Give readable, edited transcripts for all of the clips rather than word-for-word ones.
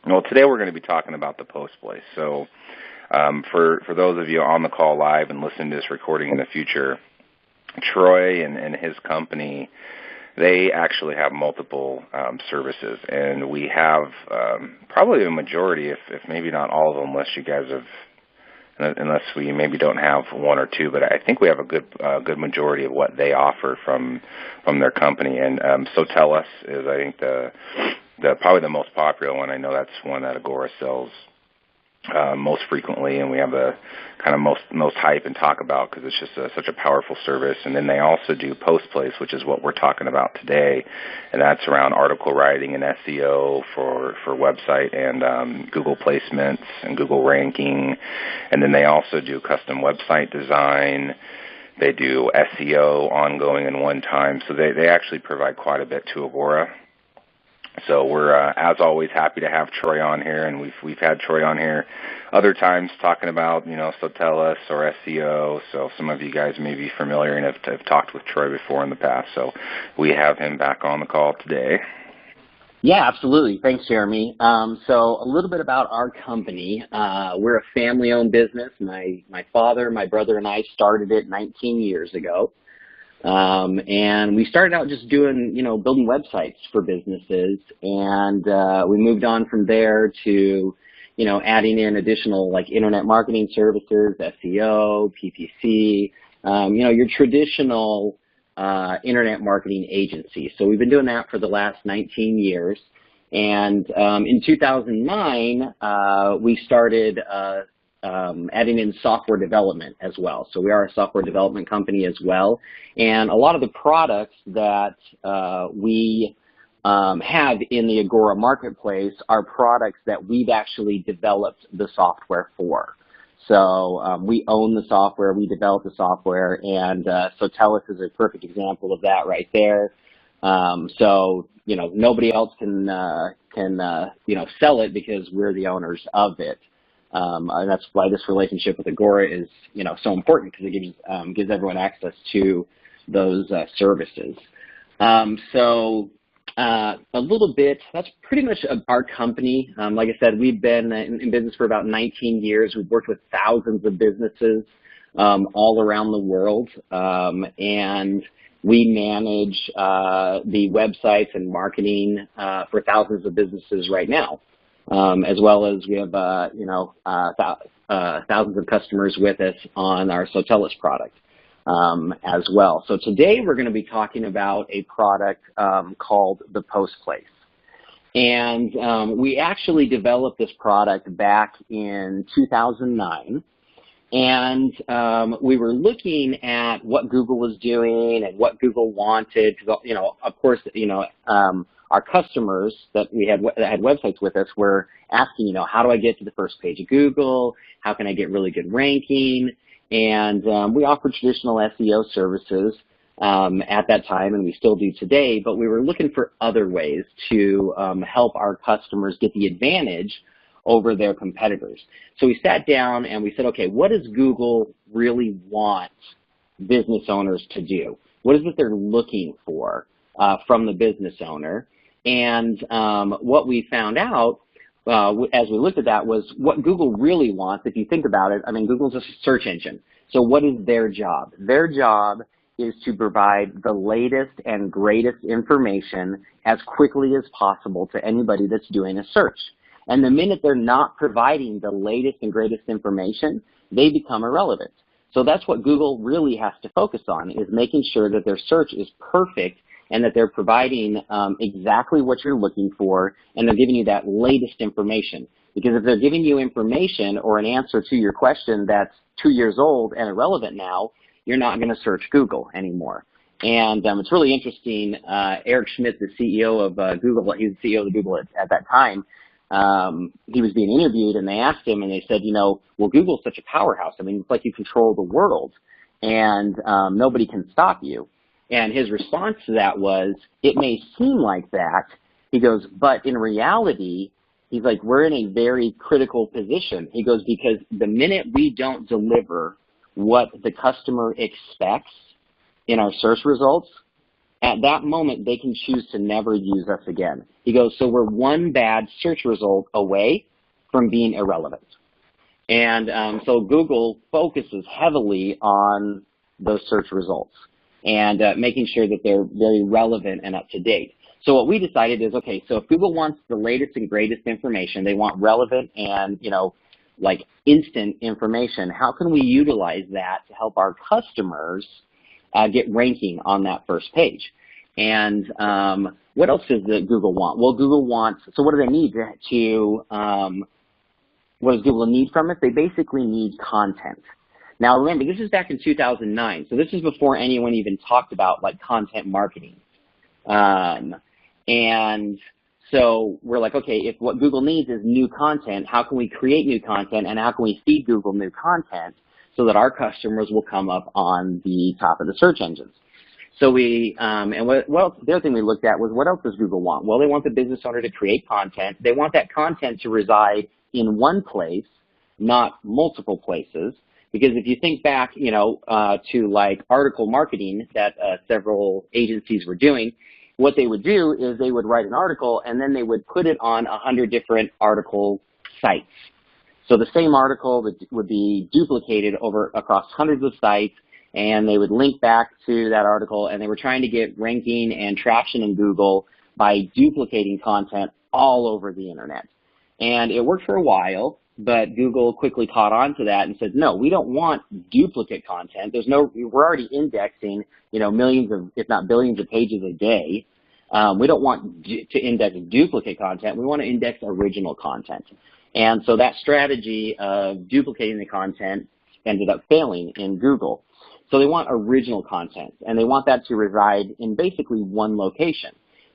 Well, today we're going to be talking about the post place. So for those of you on the call live and listening to this recording in the future, Troy and his company, they actually have multiple services, and we have probably a majority, if maybe not all of them, unless we maybe don't have one or two, but I think we have a good majority of what they offer from their company. And Sotellus is, I think, the probably the most popular one. I know that's one that Agora sells most frequently, and we have the kind of most hype and talk about because it's just such a powerful service. And then they also do Postplace, which is what we're talking about today, and that's around article writing and SEO for website and Google placements and Google ranking. And then they also do custom website design. They do SEO ongoing and one time. So they actually provide quite a bit to Agora. So we're, as always, happy to have Troy on here, and we've had Troy on here other times talking about, Sotellus or SEO. So some of you guys may be familiar and have talked with Troy before in the past. So we have him back on the call today. Yeah, absolutely. Thanks, Jeremy. So a little bit about our company. We're a family-owned business. My father, my brother, and I started it 19 years ago. And we started out just doing, building websites for businesses, and we moved on from there to, adding in additional like internet marketing services, SEO, PPC, your traditional internet marketing agency. So we've been doing that for the last 19 years. And in 2009, we started adding in software development as well. So we are a software development company as well. And a lot of the products that we have in the Agora marketplace are products that we've actually developed the software for. So we own the software, we develop the software, and Sotellus is a perfect example of that right there. So, nobody else can sell it because we're the owners of it. And that's why this relationship with Agora is, so important, because it gives everyone access to those services. So a little bit, that's pretty much our company. Like I said, we've been in business for about 19 years. We've worked with thousands of businesses all around the world, and we manage the websites and marketing for thousands of businesses right now. As well as we have, thousands of customers with us on our Sotellus product as well. So today we're going to be talking about a product called the Postplace. And we actually developed this product back in 2009. And we were looking at what Google was doing and what Google wanted. Of course, our customers that had websites with us were asking, how do I get to the first page of Google? How can I get really good ranking? And we offered traditional SEO services at that time, and we still do today, but we were looking for other ways to help our customers get the advantage over their competitors. So we sat down and we said, okay, what does Google really want business owners to do? What is it they're looking for from the business owner? And what we found out as we looked at that was what Google really wants. If you think about it, Google's a search engine. So what is their job? Their job is to provide the latest and greatest information as quickly as possible to anybody that's doing a search. And the minute they're not providing the latest and greatest information, they become irrelevant. So that's what Google really has to focus on, is making sure that their search is perfect and that they're providing exactly what you're looking for, and they're giving you that latest information. Because if they're giving you information or an answer to your question that's 2 years old and irrelevant now, you're not going to search Google anymore. And it's really interesting. Eric Schmidt, the CEO of Google, he was the CEO of Google at that time. He was being interviewed, and they asked him, and they said, well, Google's such a powerhouse. It's like you control the world, and nobody can stop you. And his response to that was, it may seem like that. He goes, but in reality, he's like, we're in a very critical position. He goes, because the minute we don't deliver what the customer expects in our search results, at that moment, they can choose to never use us again. He goes, so we're one bad search result away from being irrelevant. And so Google focuses heavily on those search results and making sure that they're very relevant and up to date. So what we decided is, okay, so if Google wants the latest and greatest information, they want relevant and, like instant information, how can we utilize that to help our customers get ranking on that first page? And what else does Google want? Well, Google wants, so what do they need what does Google need from it? They basically need content. Now remember, this is back in 2009, so this is before anyone even talked about like content marketing. And so we're like, okay, if what Google needs is new content, how can we create new content and how can we feed Google new content so that our customers will come up on the top of the search engines? So we, and what else, the other thing we looked at was what else does Google want? Well, they want the business owner to create content. They want that content to reside in one place, not multiple places. Because if you think back, to like article marketing that several agencies were doing, what they would do is they would write an article and then they would put it on 100 different article sites. So the same article would be duplicated across hundreds of sites, and they would link back to that article, and they were trying to get ranking and traction in Google by duplicating content all over the internet. And it worked for a while, but Google quickly caught on to that and said, no, we don't want duplicate content. We're already indexing, millions of, if not billions of pages a day. We don't want to index duplicate content. We want to index original content. And so that strategy of duplicating the content ended up failing in Google. So they want original content, and they want that to reside in basically one location.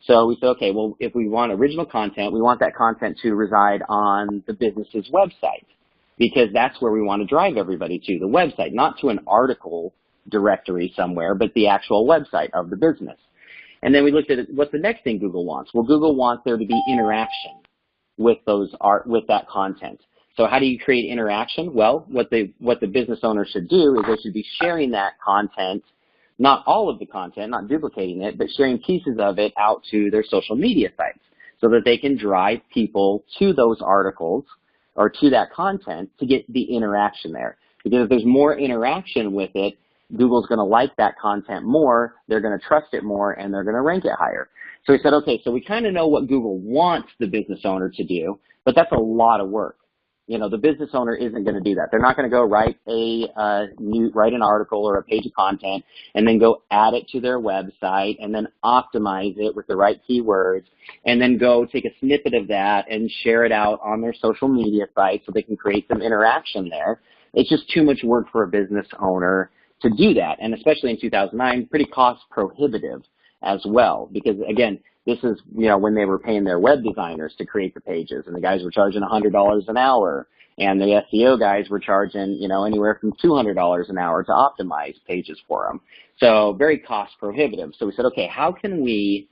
So we said, okay, well, if we want original content, we want that content to reside on the business's website, because that's where we want to drive everybody to, the website, not to an article directory somewhere, but the actual website of the business. And then we looked at what's the next thing Google wants. Well, Google wants there to be interaction with that content. So how do you create interaction? Well, what the business owner should do is they should be sharing that content, not all of the content, not duplicating it, but sharing pieces of it out to their social media sites so that they can drive people to those articles or to that content to get the interaction there. Because if there's more interaction with it, Google's going to like that content more, they're going to trust it more, and they're going to rank it higher. So we said, okay, so we kind of know what Google wants the business owner to do, but that's a lot of work. The business owner isn't going to do that. They're not going to go write an article or a page of content and then go add it to their website and then optimize it with the right keywords and then go take a snippet of that and share it out on their social media site so they can create some interaction there. It's just too much work for a business owner to do that, and especially in 2009, pretty cost prohibitive as well, because again, this is, when they were paying their web designers to create the pages, and the guys were charging $100 an hour, and the SEO guys were charging, anywhere from $200 an hour to optimize pages for them. So very cost prohibitive. So we said, okay, how can we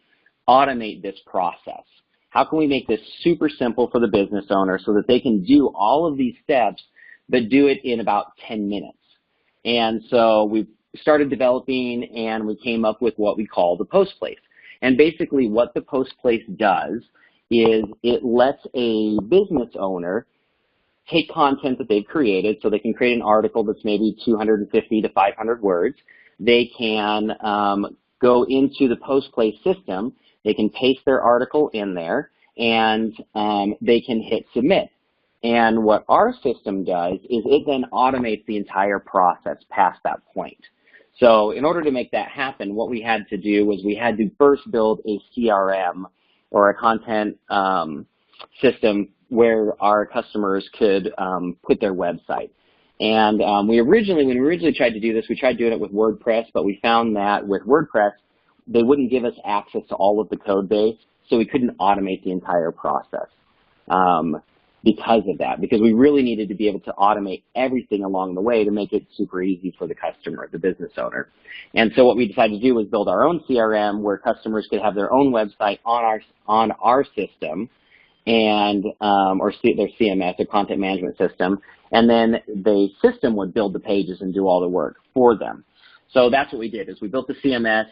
automate this process? How can we make this super simple for the business owner so that they can do all of these steps, but do it in about 10 minutes? And so we started developing, and we came up with what we call the post place. And basically what the post place does is it lets a business owner take content that they've created, so they can create an article that's maybe 250 to 500 words. They can go into the post place system, they can paste their article in there, and they can hit submit. And what our system does is it then automates the entire process past that point. So in order to make that happen, what we had to do was we had to first build a CRM or a content system where our customers could put their website. And when we originally tried to do this, we tried doing it with WordPress, but we found that with WordPress, they wouldn't give us access to all of the code base, so we couldn't automate the entire process. Because of that, because we really needed to be able to automate everything along the way to make it super easy for the customer, the business owner. And so what we decided to do was build our own CRM where customers could have their own website on our system, and or their CMS, their content management system, and then the system would build the pages and do all the work for them. So that's what we did, is we built the CMS,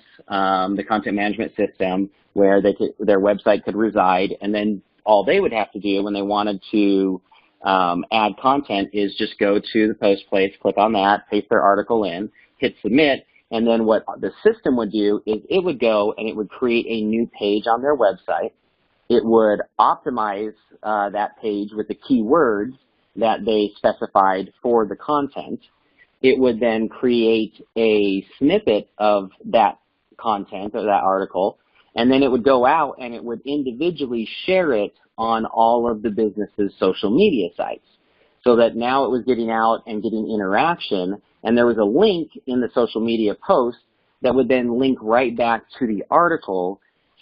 the content management system, where their website could reside, and then all they would have to do when they wanted to add content is just go to the post place, click on that, paste their article in, hit submit, and then what the system would do is it would go and it would create a new page on their website. It would optimize that page with the keywords that they specified for the content. It would then create a snippet of that content or that article, and then it would go out and it would individually share it on all of the business's social media sites, so that now it was getting out and getting interaction, and there was a link in the social media post that would then link right back to the article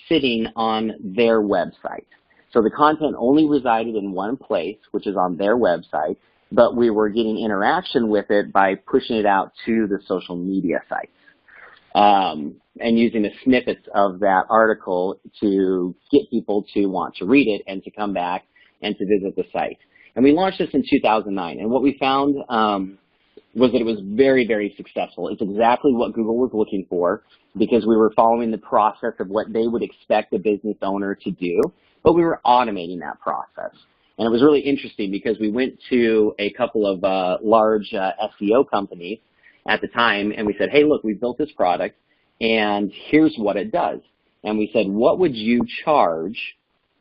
sitting on their website. So the content only resided in one place, which is on their website, but we were getting interaction with it by pushing it out to the social media sites. And using the snippets of that article to get people to want to read it and to come back and to visit the site. And we launched this in 2009, and what we found was that it was very, very successful. It's exactly what Google was looking for, because we were following the process of what they would expect a business owner to do, but we were automating that process. And it was really interesting because we went to a couple of large SEO companies at the time, and we said, hey, look, we built this product, and here's what it does. And we said, what would you charge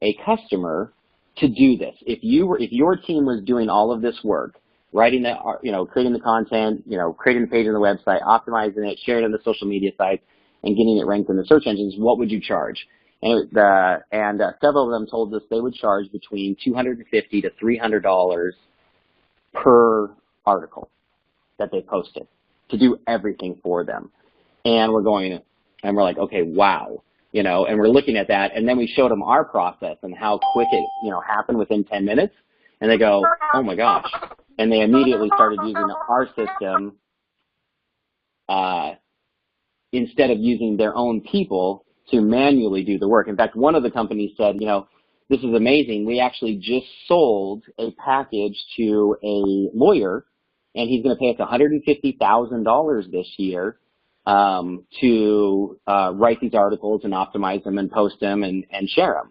a customer to do this? If your team was doing all of this work, writing the, creating the content, creating the page on the website, optimizing it, sharing it on the social media sites, and getting it ranked in the search engines, what would you charge? And several of them told us they would charge between $250 to $300 per article that they posted to do everything for them. And we're like, okay, wow, and we're looking at that, and then we showed them our process and how quick it, happened within 10 minutes, and they go, oh my gosh, and they immediately started using our system instead of using their own people to manually do the work. In fact, one of the companies said, this is amazing. We actually just sold a package to a lawyer, and he's going to pay us $150,000 this year to write these articles and optimize them and post them and share them.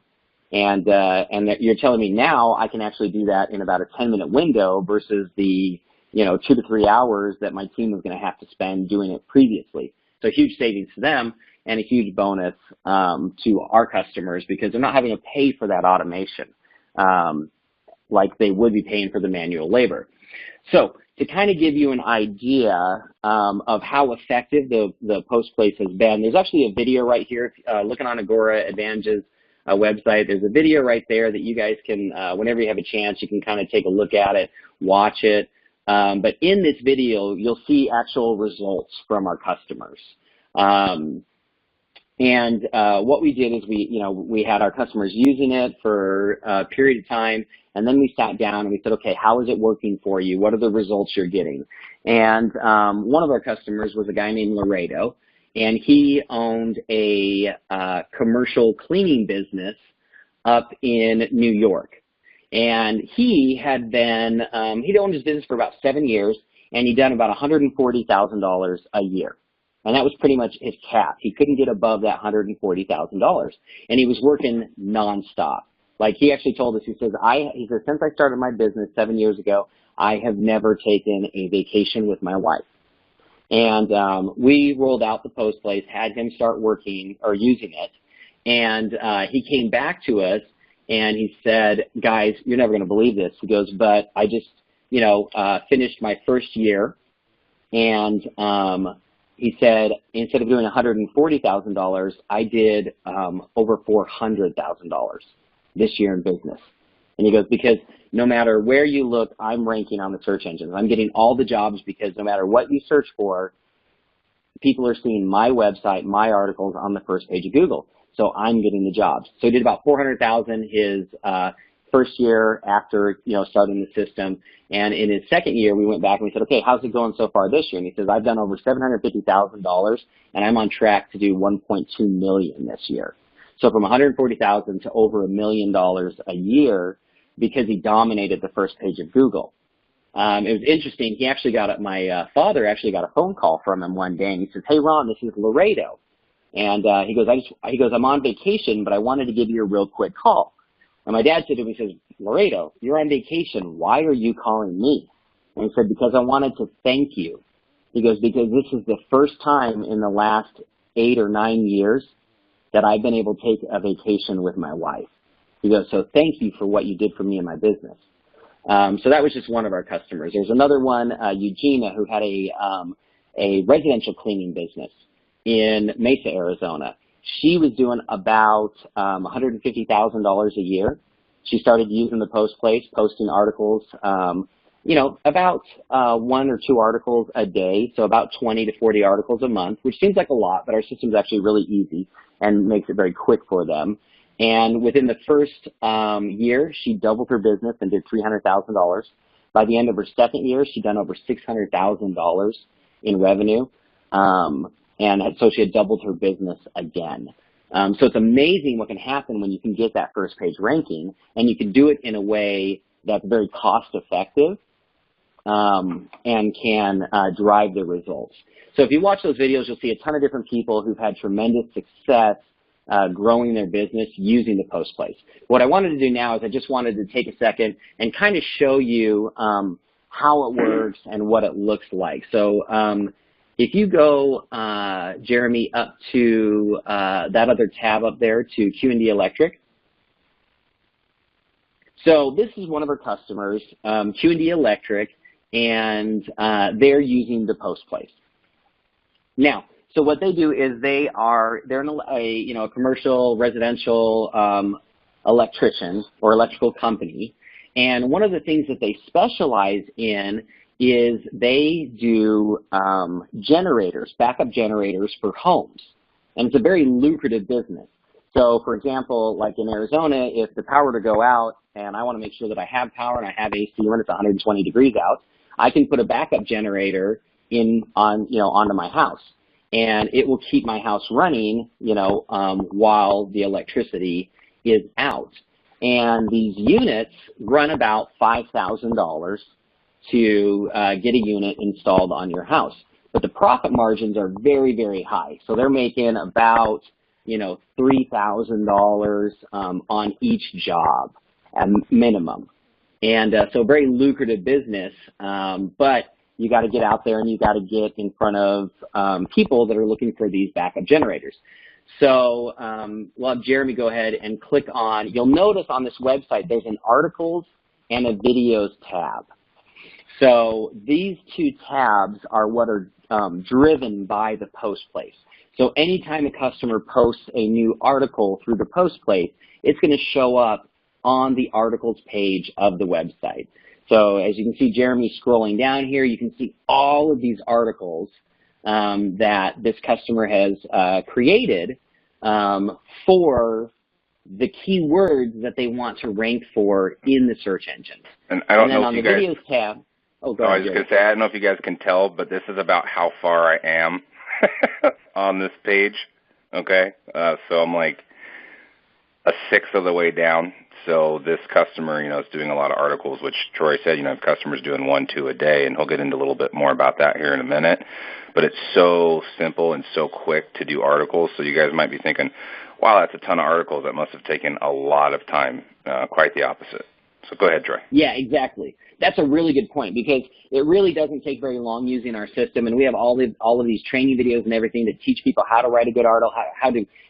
And that you're telling me now I can actually do that in about a 10-minute window versus the 2 to 3 hours that my team was going to have to spend doing it previously. So huge savings to them and a huge bonus to our customers, because they're not having to pay for that automation like they would be paying for the manual labor. So to kind of give you an idea of how effective the post place has been, there's actually a video right here. Looking on Agora Advantage's website, there's a video right there that you guys can, whenever you have a chance, you can kind of take a look at it, watch it. But in this video, you'll see actual results from our customers. What we did is we had our customers using it for a period of time, and then we sat down and we said, okay, how is it working for you? What are the results you're getting? And one of our customers was a guy named Laredo, and he owned a commercial cleaning business up in New York. And he had been, he'd owned his business for about 7 years, and he'd done about $140,000 a year. And that was pretty much his cap. He couldn't get above that $140,000. And he was working nonstop. Like, he actually told us, he says, since I started my business 7 years ago, I have never taken a vacation with my wife. And we rolled out the post place, had him start working or using it. And he came back to us and he said, guys, you're never going to believe this. He goes, but I just, finished my first year, and he said, instead of doing $140,000, I did over $400,000 this year in business. And he goes, because no matter where you look, I'm ranking on the search engines. I'm getting all the jobs because no matter what you search for, people are seeing my website, my articles on the first page of Google. So I'm getting the jobs. So he did about $400,000 his first year after, starting the system. And in his second year, we went back and we said, okay, how's it going so far this year? And he says, I've done over $750,000, and I'm on track to do $1.2 million this year. So from $140,000 to over $1 million a year, because he dominated the first page of Google. it was interesting. He actually my father actually got a phone call from him one day, and he says, "Hey, Ron, this is Laredo." And he goes, "I'm on vacation, but I wanted to give you a real quick call." And my dad said to me, he says, "Laredo, you're on vacation. Why are you calling me?" And he said, "Because I wanted to thank you." He goes, "Because this is the first time in the last 8 or 9 years that I've been able to take a vacation with my wife." He goes, "So thank you for what you did for me and my business." So that was just one of our customers. There's another one, Eugenia, who had a residential cleaning business in Mesa, Arizona. She was doing about $150,000 a year. She started using the Post Place, posting articles, about 1 or 2 articles a day, so about 20 to 40 articles a month, which seems like a lot, but our system is actually really easy and makes it very quick for them. And within the first year, she doubled her business and did $300,000. By the end of her second year, she'd done over $600,000 in revenue. And so she had doubled her business again. So it's amazing what can happen when you can get that first page ranking, and you can do it in a way that's very cost effective and can drive the results. So if you watch those videos, you'll see a ton of different people who've had tremendous success growing their business using the Post Place. What I wanted to do now is I just wanted to take a second and kind of show you how it works and what it looks like. So if you go, Jeremy, up to that other tab up there to Q&D Electric. So this is one of our customers, Q&D Electric, and they're using the Post Place. Now, so what they do is they're a commercial residential electrician or electrical company, and one of the things that they specialize in is they do generators, backup generators for homes, and it's a very lucrative business. So, for example, like in Arizona, if the power were to go out and I want to make sure that I have power and I have AC when it's 120 degrees out, I can put a backup generator onto my house, and it will keep my house running, while the electricity is out. And these units run about $5,000 to get a unit installed on your house. But the profit margins are very, very high. So they're making about, $3,000 on each job at minimum. And so very lucrative business, but you got to get out there and you got to get in front of people that are looking for these backup generators. So we'll have Jeremy go ahead and click on, you'll notice on this website there's an articles and a videos tab. So these 2 tabs are what are driven by the Post Place. So anytime a customer posts a new article through the Post Place, it's going to show up on the articles page of the website. So as you can see, Jeremy scrolling down here, you can see all of these articles that this customer has created for the keywords that they want to rank for in the search engines. And I don't know if you guys... videos tab, I was going to say, I don't know if you guys can tell, but this is about how far I am on this page, okay? So I'm like a sixth of the way down. So this customer, is doing a lot of articles, which Troy said, customers doing 1, 2 a day, and he'll get into a little bit more about that here in a minute. But it's so simple and so quick to do articles, so you guys might be thinking, wow, that's a ton of articles. That must have taken a lot of time. Quite the opposite. So go ahead, Troy. Yeah, exactly. That's a really good point, because it really doesn't take very long using our system, and we have all of these training videos and everything that teach people how to write a good article,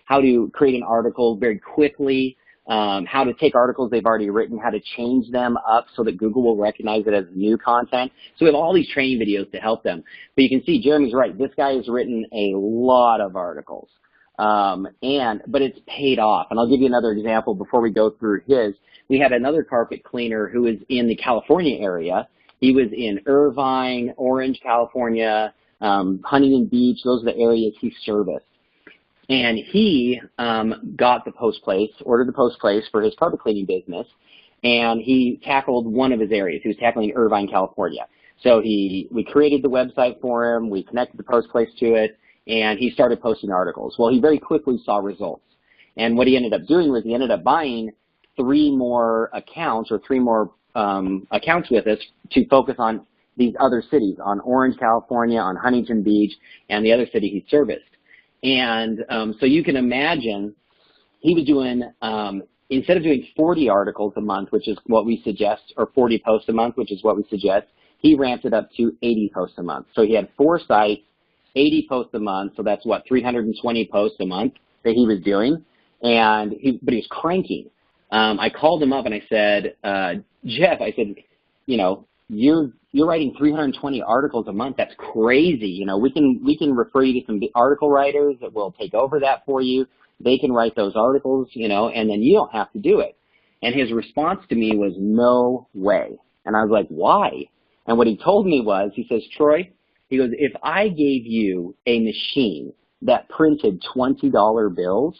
how to create an article very quickly, how to take articles they've already written, how to change them up so that Google will recognize it as new content. So we have all these training videos to help them. But you can see Jeremy's right. This guy has written a lot of articles, but it's paid off. And I'll give you another example before we go through his. We had another carpet cleaner who is in the California area. He was in Irvine, Orange, California, Huntington Beach. Those are the areas he serviced. And he got the Post Place, ordered the Post Place for his carpet cleaning business, and he tackled one of his areas. He was tackling Irvine, California. So we created the website for him, we connected the Post Place to it, and he started posting articles. Well, he very quickly saw results. And what he ended up doing was he ended up buying 3 more accounts or 3 more accounts with us to focus on these other cities, on Orange, California, on Huntington Beach, and the other city he serviced. And so you can imagine he was doing, instead of doing 40 articles a month, which is what we suggest, or 40 posts a month, which is what we suggest, he ramped it up to 80 posts a month. So he had 4 sites, 80 posts a month, so that's what, 320 posts a month that he was doing, but he was cranking. I called him up and I said, Jeff, I said, you know, you're writing 320 articles a month. That's crazy. You know, we can refer you to some article writers that will take over that for you. They can write those articles, you know, and then you don't have to do it. And his response to me was, no way. And I was like, why? And what he told me was, he says, Troy, he goes, if I gave you a machine that printed $20 bills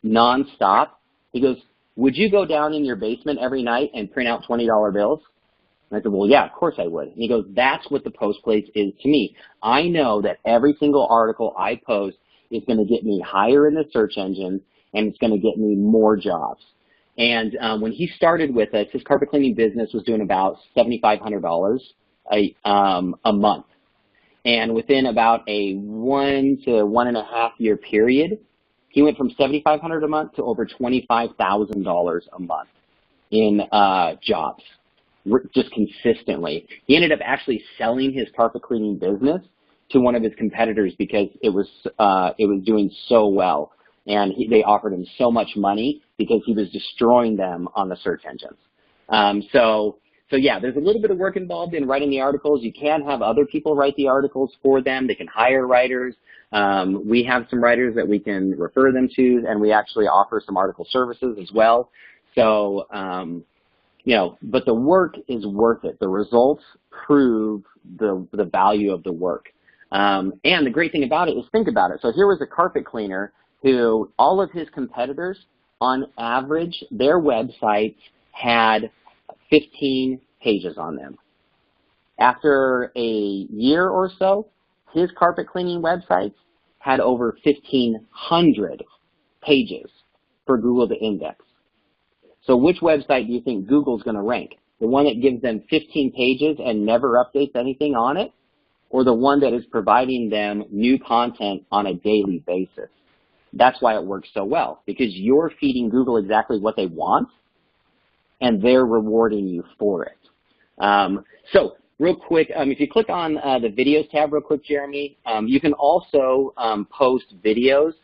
nonstop, he goes, would you go down in your basement every night and print out $20 bills? And I said, well, yeah, of course I would. And he goes, that's what the post place is to me. I know that every single article I post is going to get me higher in the search engine, and it's going to get me more jobs. And when he started with us, his carpet cleaning business was doing about $7,500 a month. And within about a 1 to 1.5 year period, he went from $7,500 a month to over $25,000 a month in jobs, just consistently. He ended up actually selling his carpet cleaning business to one of his competitors because it was doing so well, and they offered him so much money because he was destroying them on the search engines. So yeah, there's a little bit of work involved in writing the articles. You can have other people write the articles for them. They can hire writers. We have some writers that we can refer them to, and we actually offer some article services as well. So, you know, but the work is worth it. The results prove the value of the work. And the great thing about it is, think about it. So here was a carpet cleaner who, all of his competitors, on average, their websites had 15 pages on them. After a year or so, his carpet cleaning websites had over 1,500 pages for Google to index. So which website do you think Google's going to rank? The one that gives them 15 pages and never updates anything on it, or the one that is providing them new content on a daily basis? That's why it works so well, because you're feeding Google exactly what they want, and they're rewarding you for it. So real quick, if you click on the videos tab real quick, Jeremy, you can also post videos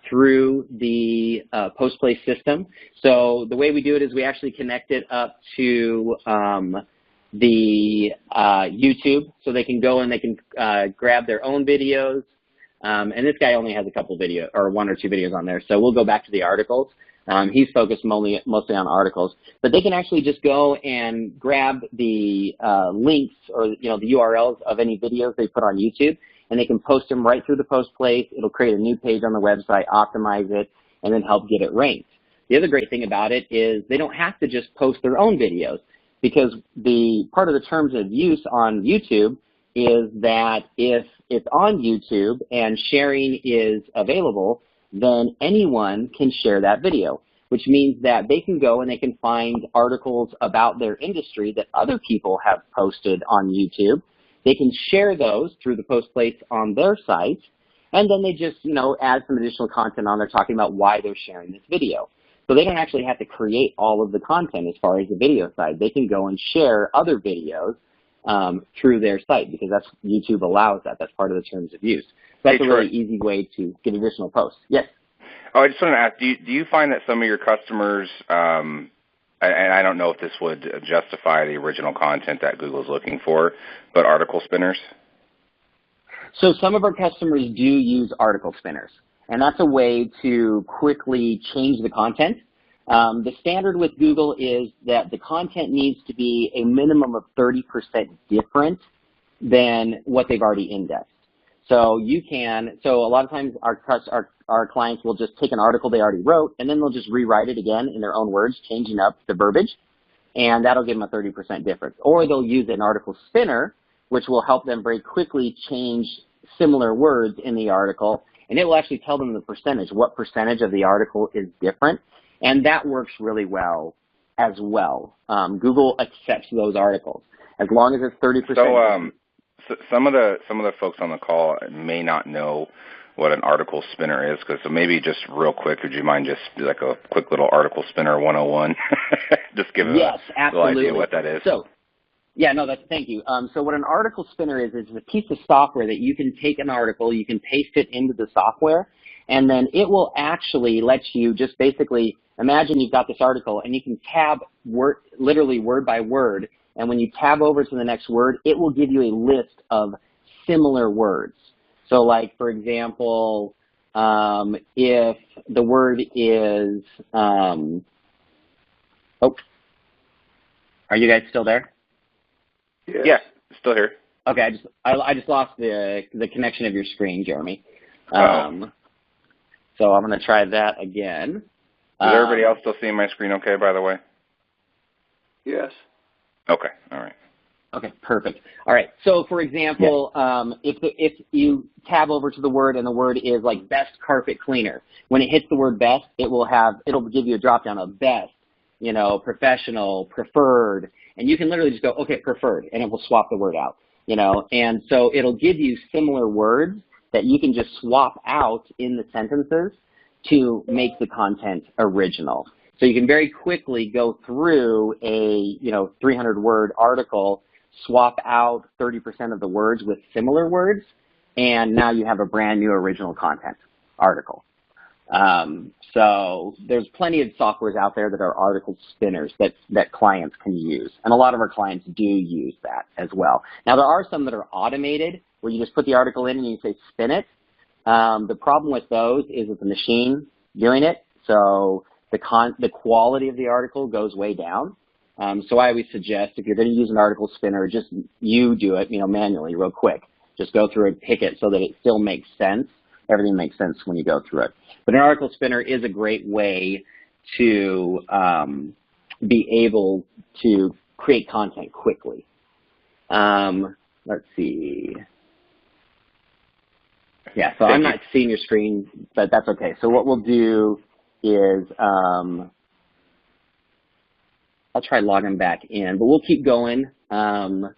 through the post place system. So the way we do it is we actually connect it up to the YouTube, so they can go and they can grab their own videos. And this guy only has a couple videos, or 1 or 2 videos on there. So we'll go back to the articles. He's focused mostly on articles, but they can actually just go and grab the links, or the URLs of any videos they put on YouTube, and they can post them right through the post place. It'll create a new page on the website, optimize it, and then help get it ranked. The other great thing about it is they don't have to just post their own videos, because the part of the terms of use on YouTube is that if it's on YouTube and sharing is available, then anyone can share that video, which means that they can go and they can find articles about their industry that other people have posted on YouTube. They can share those through the post place on their site, and then they just, add some additional content on there talking about why they're sharing this video. So they don't actually have to create all of the content as far as the video side. They can go and share other videos through their site, because YouTube allows that. That's part of the terms of use. So that's a really easy way to get additional posts. Yes? Oh, I just want to ask, do you find that some of your customers, and I don't know if this would justify the original content that Google's looking for, but article spinners? So some of our customers do use article spinners, and that's a way to quickly change the content. The standard with Google is that the content needs to be a minimum of 30% different than what they've already indexed. So so a lot of times our clients will just take an article they already wrote, and then they'll just rewrite it again in their own words, changing up the verbiage, and that'll give them a 30% difference. Or they'll use an article spinner, which will help them very quickly change similar words in the article, and it will actually tell them the percentage, what percentage of the article is different. And that works really well as well. Google accepts those articles as long as it's 30%. So some of the folks on the call may not know what an article spinner is, so maybe just real quick, would you mind just like a quick little article spinner 101? Just give yes, a little idea what that is. So, yeah, no, thank you. So what an article spinner is a piece of software that you can take an article, you can paste it into the software, and then it will actually let you just basically imagine you've got this article and you can tab literally word by word, and when you tab over to the next word, it will give you a list of similar words. So like, for example, if the word is, are you guys still there? Yes. Yeah, still here. Okay, I just lost the connection of your screen, Jeremy. So I'm going to try that again. Is everybody else still seeing my screen okay, by the way? Yes. Okay, all right. Okay, perfect. All right, so for example, if you tab over to the word and the word is like best carpet cleaner, when it hits the word best, it'll give you a drop down of best, professional, preferred, and you can literally just go, okay, preferred, and it will swap the word out, and so it'll give you similar words that you can just swap out in the sentences to make the content original. So you can very quickly go through a 300-word article, swap out 30% of the words with similar words, and now you have a brand new original content article. So there's plenty of softwares out there that are article spinners that clients can use, and a lot of our clients do use that as well. Now there are some that are automated where you just put the article in and you say spin it. The problem with those is it's the machine doing it, so the quality of the article goes way down. So I always suggest if you're going to use an article spinner, just you do it, manually, real quick. Just go through and pick it so that it still makes sense. Everything makes sense when you go through it. But an article spinner is a great way to be able to create content quickly. Let's see. Yeah, so I'm not seeing your screen, but that's okay. So what we'll do is I'll try logging back in, but we'll keep going on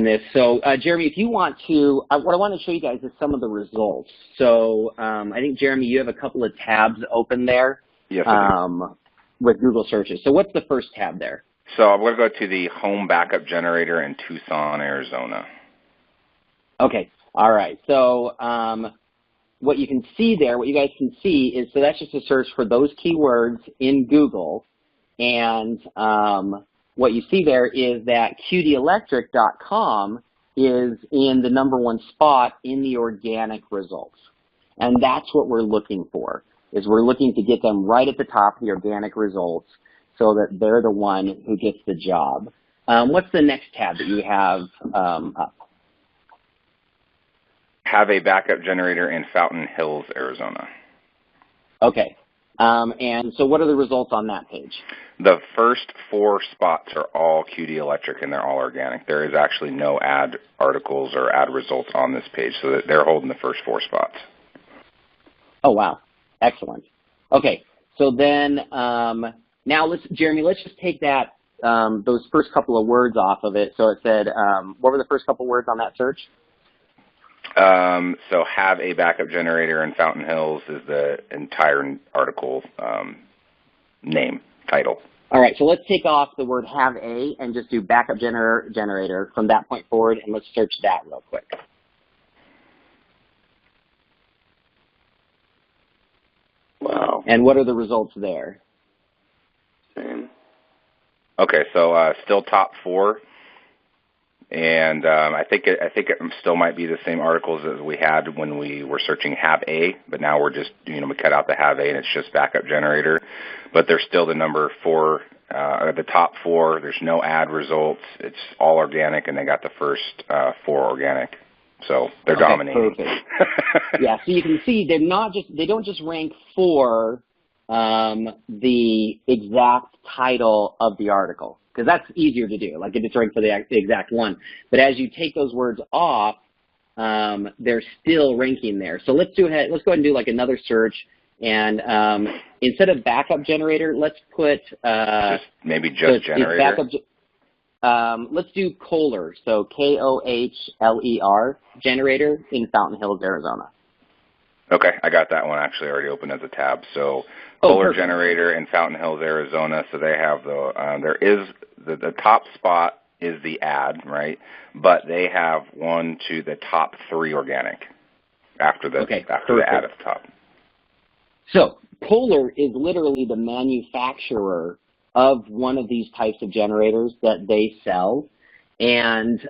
this. So, Jeremy, if you want to, what I want to show you guys is some of the results. So I think, Jeremy, you have a couple of tabs open there. Yes, I do. With Google searches. So what's the first tab there? So I'm going to go to the home backup generator in Tucson, Arizona. Okay. All right. So what you can see there, what you guys can see is, so that's just a search for those keywords in Google. And what you see there is that QDelectric.com is in the #1 spot in the organic results. And that's what we're looking for, is we're looking to get them right at the top of the organic results so that they're the one who gets the job. What's the next tab that you have up? Have a backup generator in Fountain Hills, Arizona. Okay. And so what are the results on that page? The first 4 spots are all QD Electric, and they're all organic. There is actually no ad articles or ad results on this page, so that they're holding the first 4 spots. Oh, wow. Excellent. Okay. So then now, Jeremy, let's just take that those first couple of words off of it. So it said, what were the first couple words on that search? So have a backup generator in Fountain Hills is the entire article name, title. All right, so let's take off the word have a and just do backup generator from that point forward, and let's search that real quick. Wow. And what are the results there? Same. Okay, so still top 4. And I think it still might be the same articles as we had when we were searching have a, but now we're just, we cut out the have a and it's just backup generator. But they're still the number 4, the top 4. There's no ad results. It's all organic, and they got the first 4 organic. So they're dominating. Perfect. Yeah, so you can see they don't just rank for the exact title of the article, because that's easier to do. Like, it just ranks for the exact one. But as you take those words off, they're still ranking there. So let's go ahead and do like another search, And instead of backup generator, let's put just generator. Let's do Kohler, so Kohler generator in Fountain Hills, Arizona. Okay, I got that one actually already open as a tab. So Kohler generator in Fountain Hills, Arizona. So they have the top spot is the ad, right? But they have the top 3 organic after the ad at the top. So Kohler is literally the manufacturer of one of these types of generators that they sell, and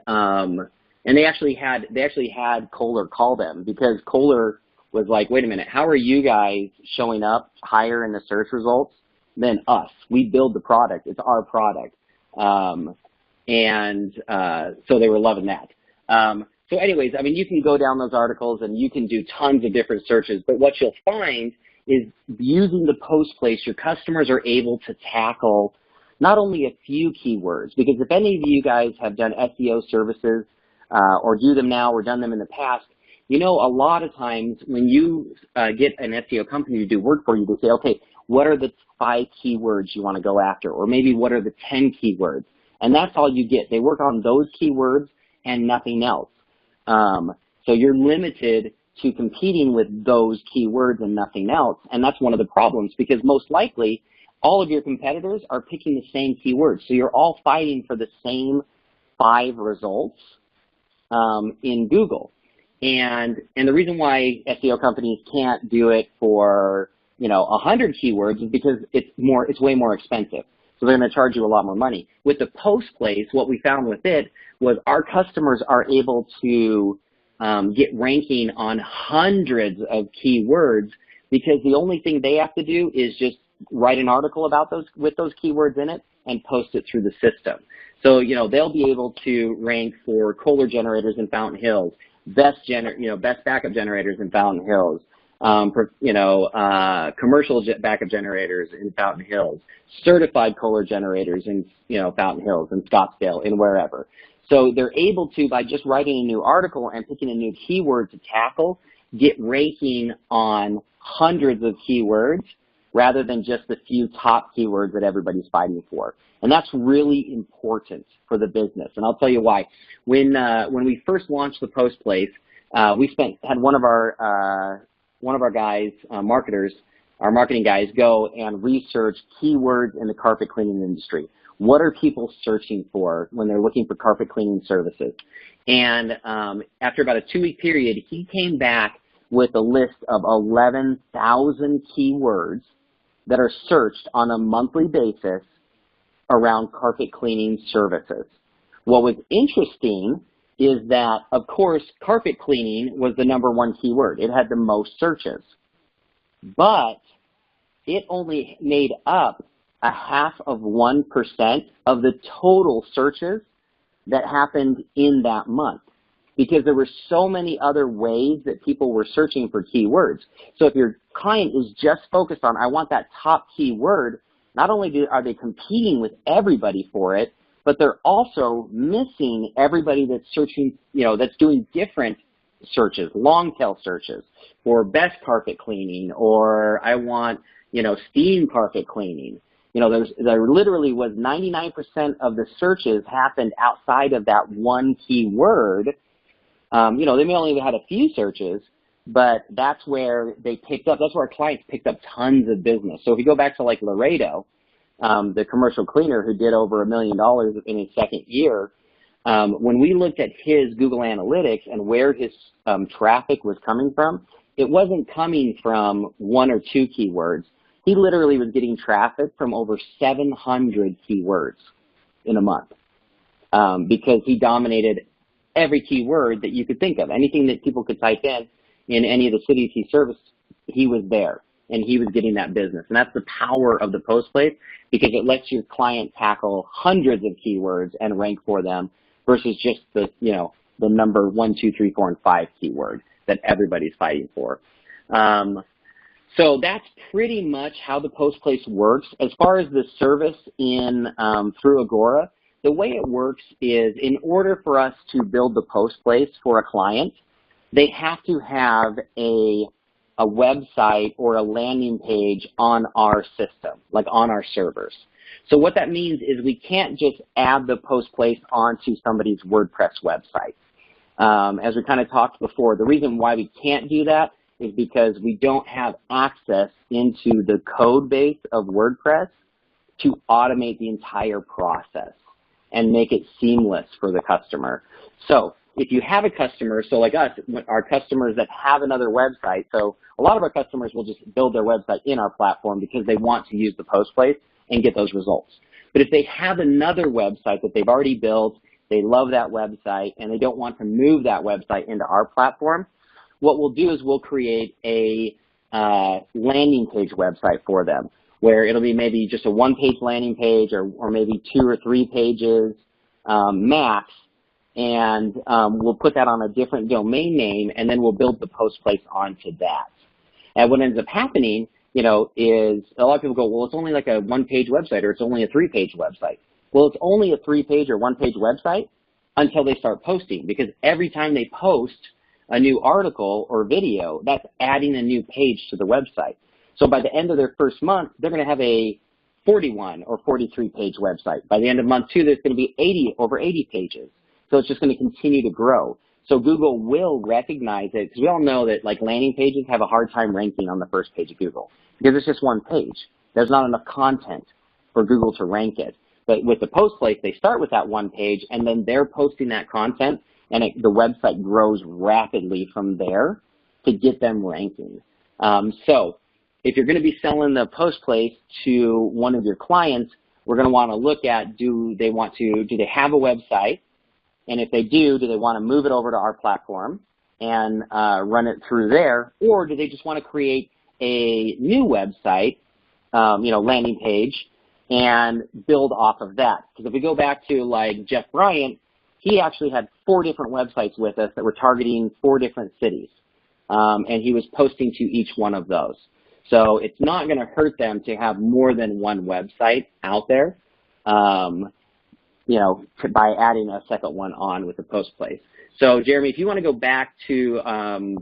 they actually had Kohler call them because Kohler was like, wait a minute, how are you guys showing up higher in the search results than us? We build the product; it's our product, so they were loving that. So anyways, I mean, you can go down those articles and you can do tons of different searches, but what you'll find is using the post place, your customers are able to tackle not only a few keywords, because if any of you guys have done SEO services or do them now or done them in the past, you know a lot of times when you get an SEO company to do work for you, they say, okay, what are the 5 keywords you want to go after? Or maybe what are the 10 keywords? And that's all you get. They work on those keywords and nothing else. So you're limited to competing with those keywords and nothing else. And that's one of the problems because most likely all of your competitors are picking the same keywords. So you're all fighting for the same 5 results in Google. And the reason why SEO companies can't do it for, 100 keywords is because it's way more expensive. So they're going to charge you a lot more money. With the post place, what we found with it was our customers are able to get ranking on hundreds of keywords because the only thing they have to do is just write an article about those with those keywords in it and post it through the system. So, they'll be able to rank for Kohler generators in Fountain Hills, best backup generaters in Fountain Hills, commercial backup generators in Fountain Hills, certified Kohler generators in, Fountain Hills and Scottsdale and wherever. So they're able to, by just writing a new article and picking a new keyword to tackle, get ranking on hundreds of keywords rather than just the few top keywords that everybody's fighting for. And that's really important for the business. And I'll tell you why. When we first launched the post place, we had one of our guys, marketers, our marketing guys, go and research keywords in the carpet cleaning industry. What are people searching for when they're looking for carpet cleaning services? And after about a 2-week period, he came back with a list of 11,000 keywords that are searched on a monthly basis around carpet cleaning services. What was interesting is that, of course, carpet cleaning was the #1 keyword. It had the most searches. But it only made up 0.5% of the total searches that happened in that month because there were so many other ways that people were searching for keywords. So if your client is just focused on, I want that top keyword, not only are they competing with everybody for it, but they're also missing everybody that's searching, that's doing different searches, long tail searches for best carpet cleaning, or I want, steam carpet cleaning. There literally was 99% of the searches happened outside of that one keyword. They may only have had a few searches, but that's where they picked up, that's where our clients picked up tons of business. So if you go back to like Laredo, the commercial cleaner who did over $1 million in his second year, when we looked at his Google Analytics and where his traffic was coming from, it wasn't coming from 1 or 2 keywords. He literally was getting traffic from over 700 keywords in a month because he dominated every keyword that you could think of. Anything that people could type in any of the cities he serviced, he was there, and he was getting that business. And that's the power of the post place because it lets your client tackle hundreds of keywords and rank for them versus just the number 1, 2, 3, 4, and 5 keyword that everybody's fighting for. So that's pretty much how the post place works. As far as the service through Agora, the way it works is in order for us to build the post place for a client, they have to have a a website or a landing page on our system, like on our servers. So what that means is we can't just add the post place onto somebody's WordPress website. As we kind of talked before, the reason why we can't do that is because we don't have access into the code base of WordPress to automate the entire process and make it seamless for the customer. So if you have a customer, so like us, our customers that have another website, so a lot of our customers will just build their website in our platform because they want to use the post place and get those results. But if they have another website that they've already built, they love that website, and they don't want to move that website into our platform, what we'll do is we'll create a landing page website for them, where it'll be maybe just a one-page landing page or maybe 2 or 3 pages max, and we'll put that on a different domain name, and then we'll build the post place onto that. And what ends up happening, you know, is a lot of people go, well, it's only like a one-page website, or it's only a 3-page website. Well, it's only a 3-page or 1-page website until they start posting, because every time they post a new article or video, that's adding a new page to the website. So by the end of their first month, they're going to have a 41 or 43-page website. By the end of month 2, there's going to be over 80 pages. So it's just going to continue to grow. So Google will recognize it, because we all know that like landing pages have a hard time ranking on the first page of Google because it's just one page. There's not enough content for Google to rank it. But with the post place, they start with that one page, and then they're posting that content, and the website grows rapidly from there to get them ranking. So if you're going to be selling the post place to one of your clients, we're going to want to look at, do they have a website? And if they do they want to move it over to our platform and run it through there? Or do they just want to create a new website, landing page, and build off of that? Because if we go back to like Jeff Bryant, he actually had 4 different websites with us that were targeting 4 different cities. And he was posting to each one of those. So it's not going to hurt them to have more than one website out there, by adding a second one on with the post place. So, Jeremy, if you want to go back to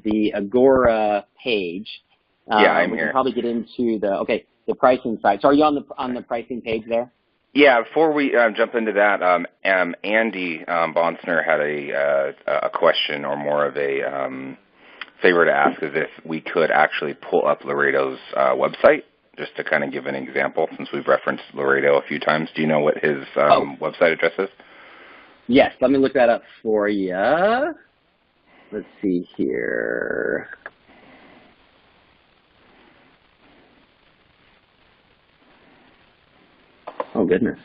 the Agora page, I'm we here. can probably get into the pricing side. So are you on the pricing page there? Yeah, before we jump into that, Andy Bonsner had a question, or more of a favor to ask, is if we could actually pull up Laredo's website, just to kind of give an example, since we've referenced Laredo a few times. Do you know what his website address is? Yes, let me look that up for you. Let's see here. Oh, goodness.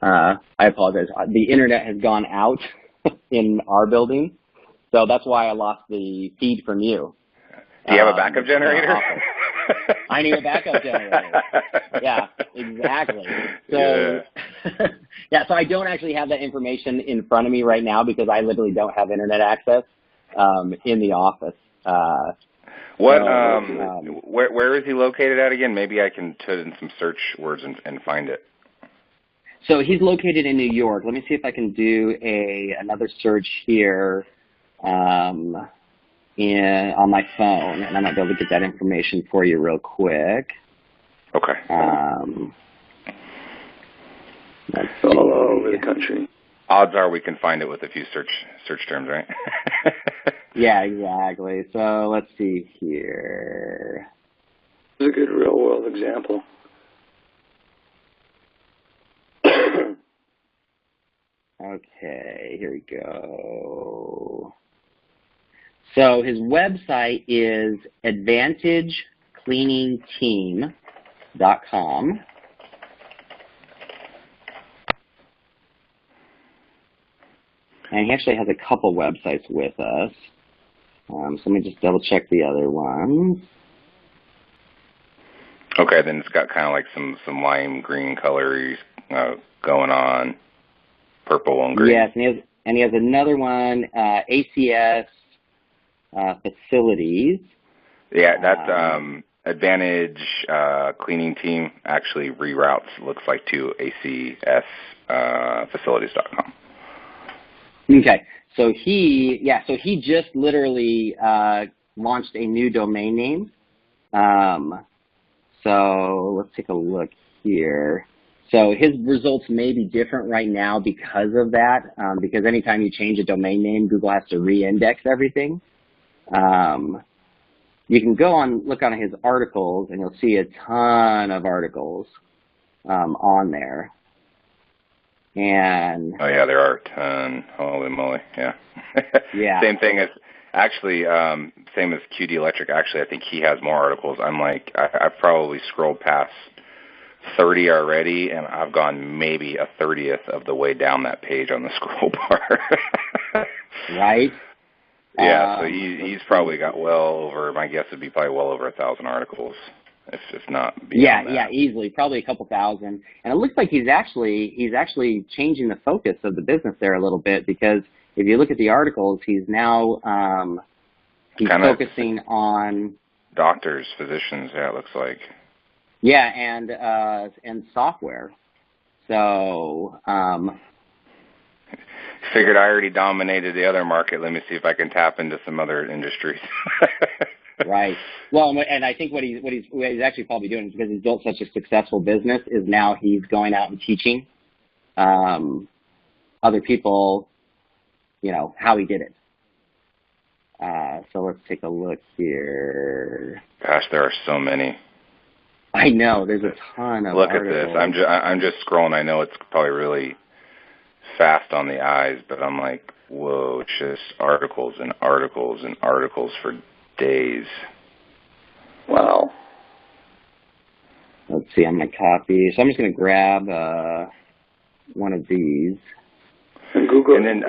I apologize. The internet has gone out in our building, so that's why I lost the feed from you. Do you have a backup generator? I need a backup generator. Yeah, exactly. So, so I don't actually have that information in front of me right now because I literally don't have internet access in the office. Where is he located at again? Maybe I can put in some search words and find it. So he's located in New York. Let me see if I can do another search here on my phone, and I might be able to get that information for you real quick. Okay. It's all over the country. Odds are we can find it with a few search terms, right? Yeah, exactly. So let's see here. It's a good real-world example. Okay, here we go. So his website is AdvantageCleaningTeam.com. And he actually has a couple websites with us. So let me just double check the other ones. Okay, then it's got kind of like some lime green colors going on, purple and green. Yes, and he has another one, ACS Facilities. Yeah, that's Advantage Cleaning Team actually reroutes, looks like, to ACS Facilities.com. Okay, So he just literally launched a new domain name. So let's take a look here. So his results may be different right now because of that, because anytime you change a domain name, Google has to re-index everything. You can look on his articles, and you'll see a ton of articles on there. And oh yeah, there are a ton. Holy moly, yeah. Yeah. Same thing as actually, same as QD Electric. Actually, I think he has more articles. I'm like, I've probably scrolled past 30 already, and I've gone maybe a 30th of the way down that page on the scroll bar. Right. Yeah, so he's probably got well over. My guess would be probably well over 1,000 articles, if not beyond that. Yeah, easily, probably a couple thousand. And it looks like he's actually changing the focus of the business there a little bit, because if you look at the articles, he's now he's focusing on doctors, physicians. Yeah, it looks like. Yeah, and software. So. Figured I already dominated the other market. Let me see if I can tap into some other industries. Right. Well, and I think what he's actually probably doing is, because he's built such a successful business, is now he's going out and teaching other people, how he did it. So let's take a look here. Gosh, there are so many. I know, there's a ton of Look articles. at this. I'm just scrolling. I know it's probably really fast on the eyes, but I'm like, whoa, it's just articles and articles and articles for days. Wow. Let's see, I'm going to copy. So I'm just going to grab one of these. And Google. And then,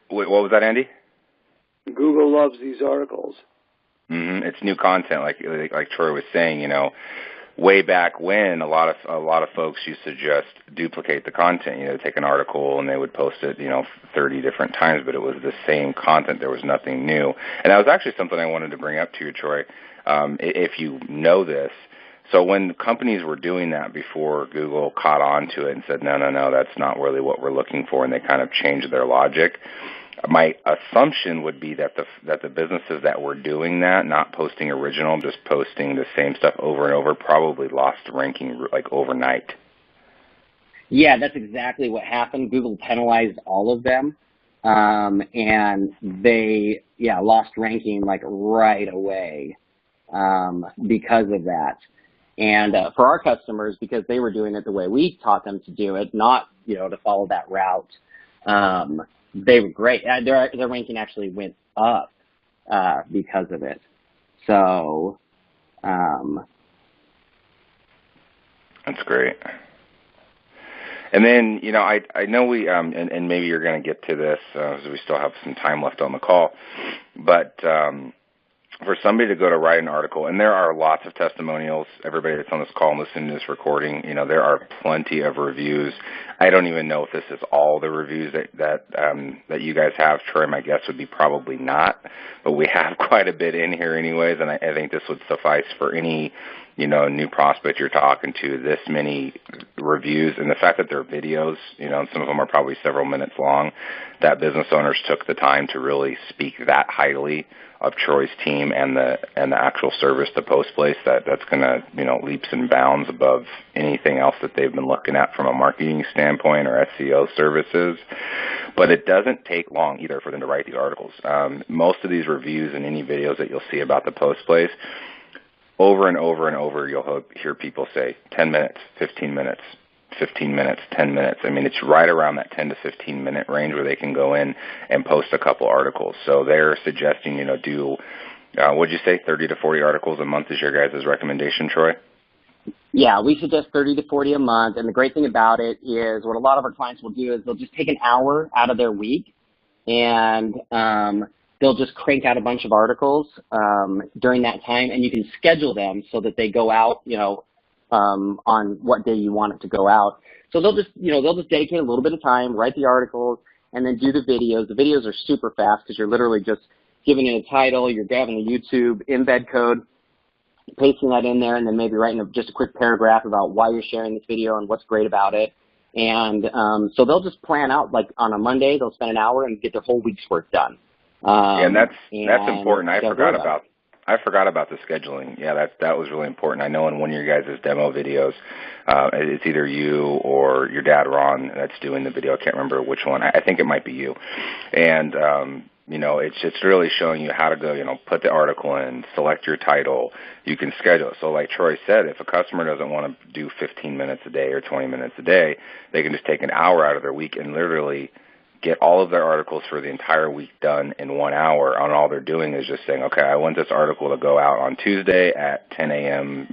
wait, what was that, Andy? Google loves these articles. Mm-hmm. It's new content, like Troy was saying. Way back when, a lot of folks used to just duplicate the content. Take an article and they would post it, 30 different times, but it was the same content. There was nothing new. And that was actually something I wanted to bring up to you, Troy. If you know this, so when companies were doing that before Google caught on to it and said, no, that's not really what we're looking for, and they kind of changed their logic. My assumption would be that the businesses that were doing that, not posting original, just posting the same stuff over and over, probably lost ranking like overnight. Yeah, that's exactly what happened. Google penalized all of them, and they lost ranking like right away because of that. And for our customers, because they were doing it the way we taught them to do it, not to follow that route. They were great. Their ranking actually went up because of it. So that's great. And then, I know we, and maybe you're going to get to this, as we still have some time left on the call, but for somebody to go to write an article, and there are lots of testimonials, everybody that's on this call and listening to this recording, there are plenty of reviews. I don't even know if this is all the reviews that you guys have. Troy, my guess would be probably not, but we have quite a bit in here anyways, and I think this would suffice for any new prospect you're talking to, this many reviews, and the fact that they're videos, and some of them are probably several minutes long, that business owners took the time to really speak that highly of Troy's team and the actual service to Postplace, that's going to, leaps and bounds above anything else that they've been looking at from a marketing standpoint or SEO services. But it doesn't take long either for them to write these articles. Most of these reviews and any videos that you'll see about the Postplace, over and over and over, you'll hear people say 10 minutes, 15 minutes, 15 minutes, 10 minutes. I mean, it's right around that 10 to 15 minute range where they can go in and post a couple articles. So they're suggesting, do, what'd you say, 30 to 40 articles a month is your guys' recommendation, Troy? Yeah, we suggest 30 to 40 a month. And the great thing about it is what a lot of our clients will do is they'll just take an hour out of their week and they'll just crank out a bunch of articles during that time, and you can schedule them so that they go out, on what day you want it to go out. So they'll just dedicate a little bit of time, write the articles, and then do the videos. The videos are super fast because you're literally just giving it a title, you're grabbing a YouTube embed code, pasting that in there, and then maybe writing just a quick paragraph about why you're sharing this video and what's great about it. And so they'll just plan out, like on a Monday, they'll spend an hour and get their whole week's work done. And that's important. I forgot about the scheduling. Yeah, that was really important. I know in one of your guys' demo videos, it's either you or your dad, Ron, that's doing the video. I can't remember which one. I think it might be you. And, it's just really showing you how to go, put the article in, select your title. You can schedule it. So like Troy said, if a customer doesn't want to do 15 minutes a day or 20 minutes a day, they can just take an hour out of their week and literally get all of their articles for the entire week done in 1 hour. And all they're doing is just saying, okay, I want this article to go out on Tuesday at 10 a.m.,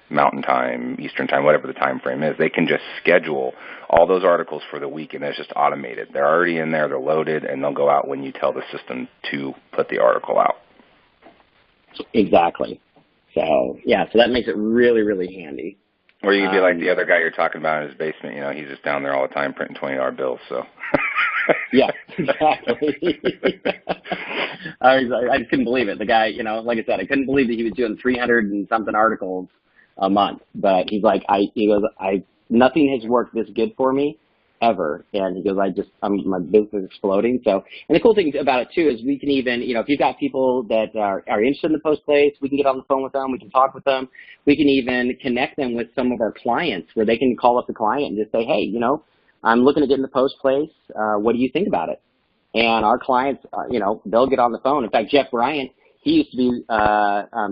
Mountain Time, Eastern Time, whatever the time frame is. They can just schedule all those articles for the week, and it's just automated. They're already in there, they're loaded, and they'll go out when you tell the system to put the article out. Exactly. So that makes it really, really handy. Or you could be like the other guy you're talking about in his basement. He's just down there all the time printing $20 bills. So. Yeah, exactly. I couldn't believe it. The guy, like I said, I couldn't believe that he was doing 300 and something articles a month. But he's like, nothing has worked this good for me ever. And he goes, my business is exploding. So, and the cool thing about it too is we can even, if you've got people that are interested in the post place, we can get on the phone with them, we can talk with them, we can even connect them with some of our clients where they can call up the client and just say, hey, I'm looking to get in the post place. What do you think about it? And our clients, they'll get on the phone. In fact, Jeff Bryant, he used to be,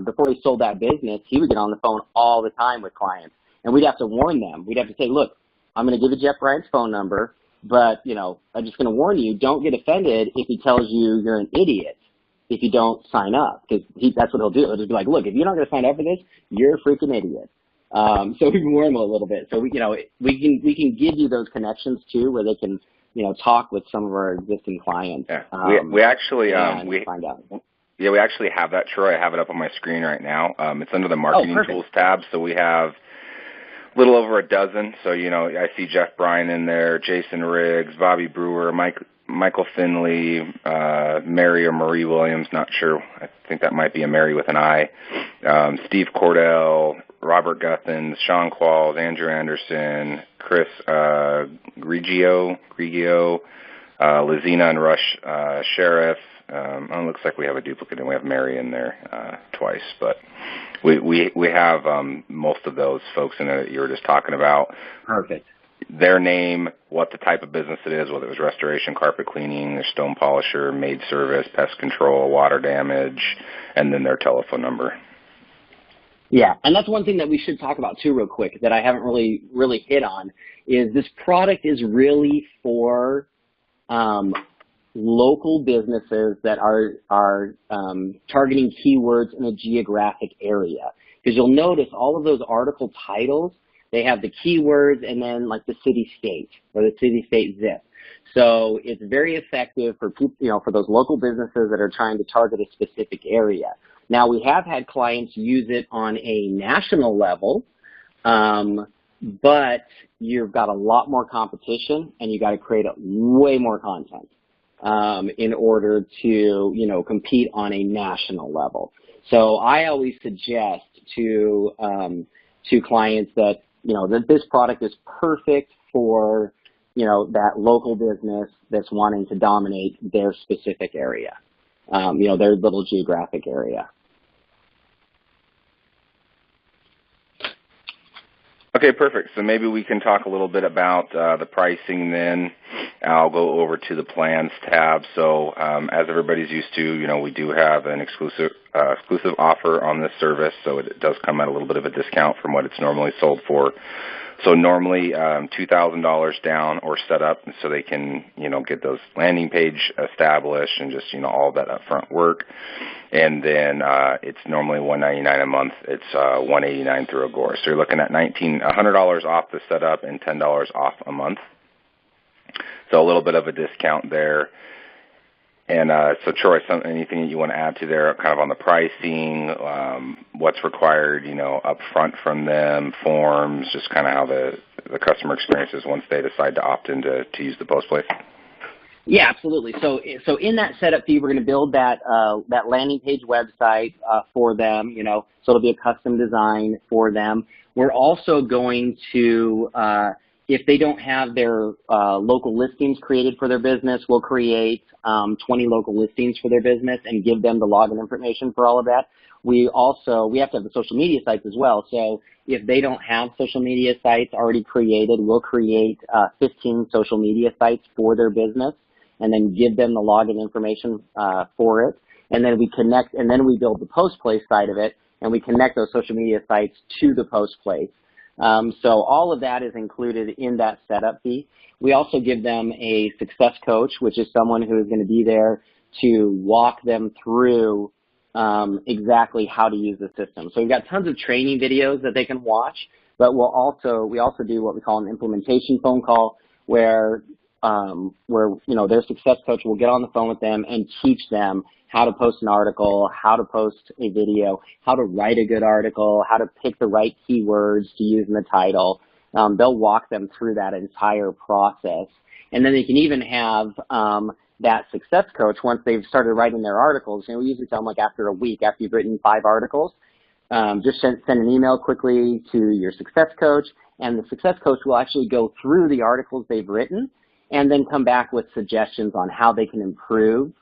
before he sold that business, he would get on the phone all the time with clients. And we'd have to warn them. We'd have to say, look, I'm going to give you Jeff Bryant's phone number, but, I'm just going to warn you, don't get offended if he tells you you're an idiot if you don't sign up. Because that's what he'll do. He'll just be like, look, if you're not going to sign up for this, you're a freaking idiot. So we can warn them a little bit. So we can give you those connections too, where they can, talk with some of our existing clients. Yeah. We actually, find out. Yeah, we actually have that, Troy. I have it up on my screen right now. It's under the marketing tools tab. So we have a little over a dozen. So, I see Jeff Bryan in there, Jason Riggs, Bobby Brewer, Michael Finley, Mary or Marie Williams, not sure. I think that might be a Mary with an I. Steve Cordell, Robert Guthins, Sean Qualls, Andrew Anderson, Chris Grigio, Lizina and Rush Sheriff. It looks like we have a duplicate, and we have Mary in there twice. But we have most of those folks in there that you were just talking about. Perfect. Their name, what the type of business it is, whether it was restoration, carpet cleaning, or stone polisher, maid service, pest control, water damage, and then their telephone number. Yeah, and that's one thing that we should talk about too real quick that I haven't really hit on is this product is really for local businesses that are targeting keywords in a geographic area. Because you'll notice all of those article titles, they have the keywords and then like the city-state or the city-state zip. So it's very effective for people, for those local businesses that are trying to target a specific area. Now, we have had clients use it on a national level, but you've got a lot more competition and you got to create way more content in order to, compete on a national level. So I always suggest to clients that, that this product is perfect for, that local business that's wanting to dominate their specific area, their little geographic area. Okay, perfect. So maybe we can talk a little bit about the pricing then. I'll go over to the plans tab. So as everybody's used to, we do have an exclusive offer on this service. So it does come at a little bit of a discount from what it's normally sold for. So normally $2,000 down or set up so they can, get those landing page established and just, all that upfront work. And then it's normally $199 a month. It's $189 through Agora. So you're looking at $100 off the setup and $10 off a month. So a little bit of a discount there. And so, Troy, anything that you want to add to there, kind of on the pricing, what's required, up front from them, forms, just kind of how the customer experience is once they decide to opt in to use the post place? Yeah, absolutely. So in that setup fee, we're going to build that landing page website for them. So it'll be a custom design for them. We're also going to If they don't have their local listings created for their business, we'll create 20 local listings for their business and give them the login information for all of that. We have to have the social media sites as well. So if they don't have social media sites already created, we'll create 15 social media sites for their business and then give them the login information for it. And then we connect, and then we build the post place side of it, and we connect those social media sites to the post place. So all of that is included in that setup fee. We also give them a success coach, which is someone who is going to be there to walk them through exactly how to use the system. So we've got tons of training videos that they can watch, but we also do what we call an implementation phone call where their success coach will get on the phone with them and teach them how to post an article, how to post a video, how to write a good article, how to pick the right keywords to use in the title. They'll walk them through that entire process. And then they can even have that success coach, once they've started writing their articles, we usually tell them like after a week, after you've written 5 articles, just send an email quickly to your success coach, and the success coach will actually go through the articles they've written and then come back with suggestions on how they can improve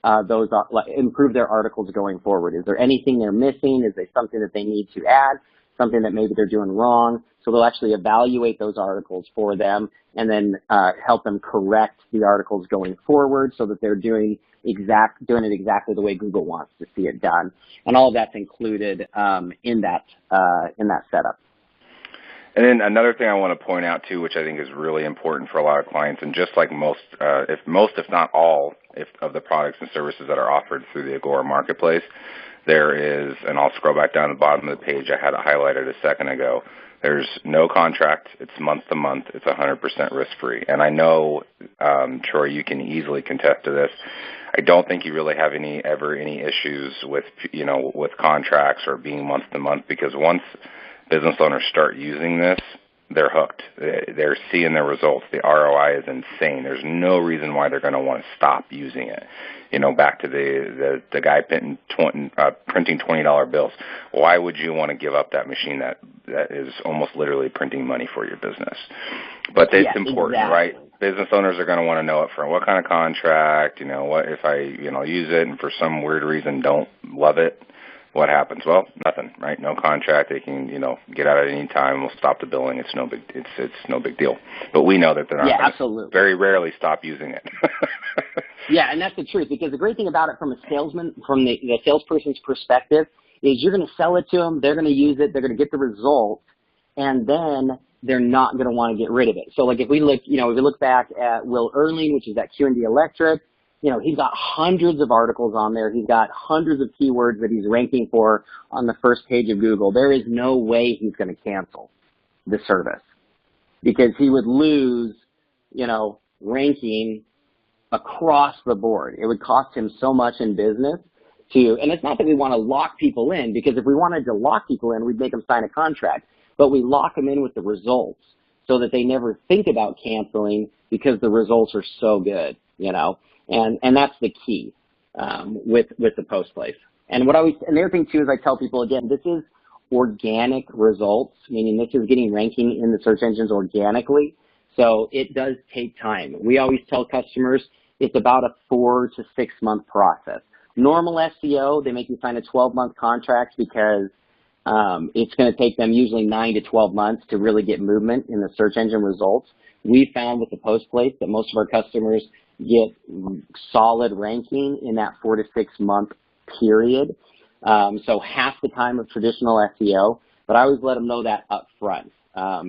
their articles going forward. Is there anything they're missing? Is there something that they need to add? Something that maybe they're doing wrong? So they'll actually evaluate those articles for them and then help them correct the articles going forward so that they're doing it exactly the way Google wants to see it done. And all of that's included in that setup. And then another thing I want to point out too, which I think is really important for a lot of clients, and just like if not all, of the products and services that are offered through the Agora marketplace, there is, and I'll scroll back down to the bottom of the page, I had it highlighted a second ago. There's no contract. It's month to month. It's 100% risk-free. And I know, Troy, you can easily contest to this. I don't think you really have any issues with contracts or being month to month, because once business owners start using this, they're hooked. They're seeing their results. The ROI is insane. There's no reason why they're going to want to stop using it. Back to the guy printing $20 bills. Why would you want to give up that machine that is almost literally printing money for your business? But it's important, exactly. Right? Business owners are going to want to know up front, what kind of contract, what if I, use it and for some weird reason don't love it? What happens? Well, nothing, right? No contract. They can, get out at any time. We'll stop the billing. It's no big deal. But we know that they're not going to very rarely stop using it. Yeah, and that's the truth, because the great thing about it from the salesperson's perspective is you're going to sell it to them. They're going to use it. They're going to get the results, and then they're not going to want to get rid of it. So, like if we look back at Will Erling, which is at Q&D Electric, he's got hundreds of articles on there. He's got hundreds of keywords that he's ranking for on the first page of Google. There is no way he's going to cancel the service, because he would lose, ranking across the board. It would cost him so much in business and it's not that we want to lock people in, because if we wanted to lock people in, we'd make them sign a contract, but we lock them in with the results so that they never think about canceling because the results are so good, And that's the key with the post place. And the other thing too is I tell people, again, this is organic results, meaning this is getting ranking in the search engines organically. So it does take time. We always tell customers it's about a 4 to 6 month process. Normal SEO, they make you sign a 12-month contract because it's going to take them usually 9 to 12 months to really get movement in the search engine results. We found with the post place that most of our customers get solid ranking in that 4 to 6 month period. So half the time of traditional SEO, but I always let them know that up front,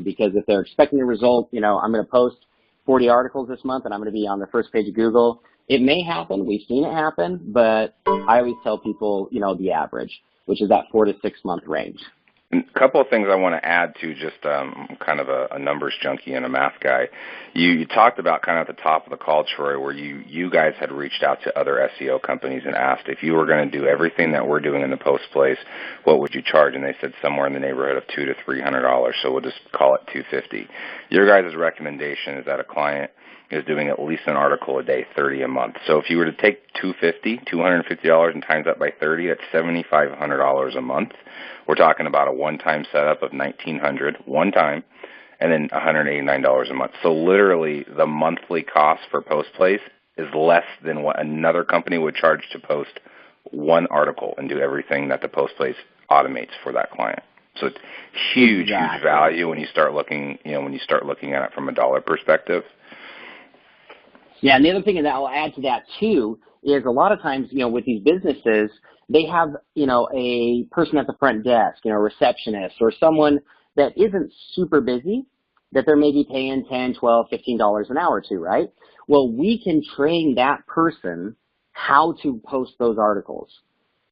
because if they're expecting a result, I'm going to post 40 articles this month and I'm going to be on the first page of Google. It may happen. We've seen it happen, but I always tell people, the average, which is that 4 to 6 month range. A couple of things I want to add to, just kind of a numbers junkie and a math guy. You talked about kind of at the top of the call, Troy, where you guys had reached out to other SEO companies and asked if you were going to do everything that we're doing in the post place, what would you charge? And they said somewhere in the neighborhood of $200 to $300. So we'll just call it $250. Your guys' recommendation is that a client is doing at least an article a day, 30 a month. So if you were to take $250 and times that by 30, that's $7,500 a month. We're talking about a one-time setup of $1,900 one time, and then $189 a month. So literally the monthly cost for Post Place is less than what another company would charge to post one article and do everything that the Post Place automates for that client. So it's huge value when you start looking, when you start looking at it from a dollar perspective. Yeah, and the other thing that I'll add to that too is a lot of times, with these businesses, they have, a person at the front desk, a receptionist or someone that isn't super busy that they're maybe paying $10, $12, $15 an hour to, right? Well, we can train that person how to post those articles.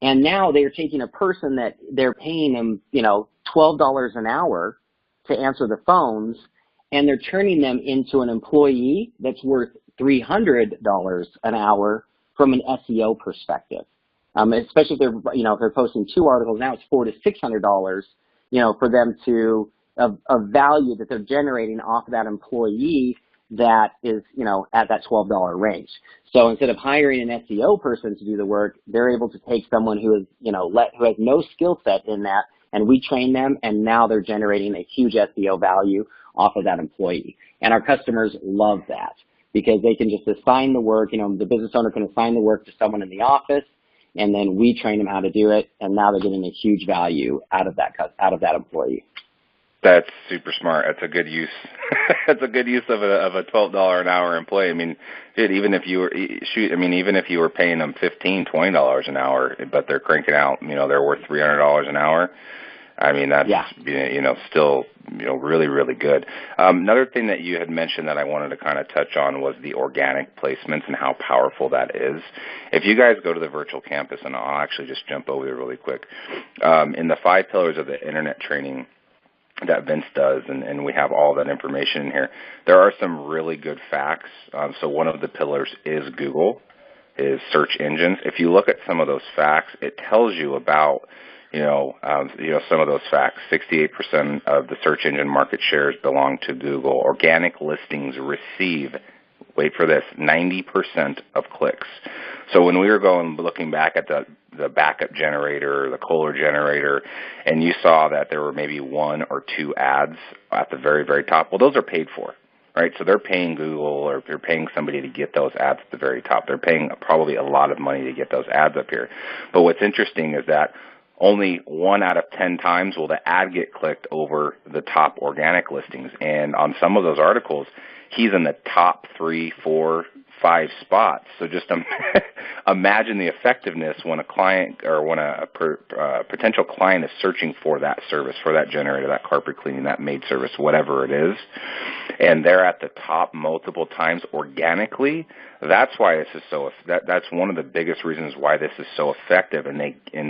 And now they're taking a person that they're paying them, $12 an hour to answer the phones, and they're turning them into an employee that's worth $300 an hour from an SEO perspective. Especially if they're posting 2 articles, now it's $400 to $600, for them to of value that they're generating off of that employee that is, at that $12 range. So instead of hiring an SEO person to do the work, they're able to take someone who is, who has no skill set in that, and we train them, and now they're generating a huge SEO value off of that employee. And our customers love that because they can just assign the work, the business owner can assign the work to someone in the office, and then we train them how to do it, and now they're getting a huge value out of that employee. That's super smart. That's a good use. That's a good use of a $12 an hour employee. I mean, dude, even if you were paying them $15, $20 an hour, but they're cranking out, they're worth $300 an hour. I mean, that's still really, really good. Another thing that you had mentioned that I wanted to kind of touch on was the organic placements and how powerful that is. If you guys go to the virtual campus, and I'll actually just jump over there really quick, in the 5 pillars of the internet training that Vince does, and we have all that information in here, there are some really good facts. So one of the pillars is Google, is search engines. If you look at some of those facts, it tells you about some of those facts. 68% of the search engine market shares belong to Google. Organic listings receive, wait for this, 90% of clicks. So when we were looking back at the backup generator, the Kohler generator, and you saw that there were maybe 1 or 2 ads at the very, very top, well, those are paid for, right? So they're paying Google or they're paying somebody to get those ads at the very top. They're paying probably a lot of money to get those ads up here. But what's interesting is that only 1 out of 10 times will the ad get clicked over the top organic listings. And on some of those articles, he's in the top 3, 4, 5 spots. So just imagine the effectiveness when a client or when a potential client is searching for that service, for that generator, that carpet cleaning, that maid service, whatever it is, and they're at the top multiple times organically. That's why this is that's one of the biggest reasons why this is so effective, and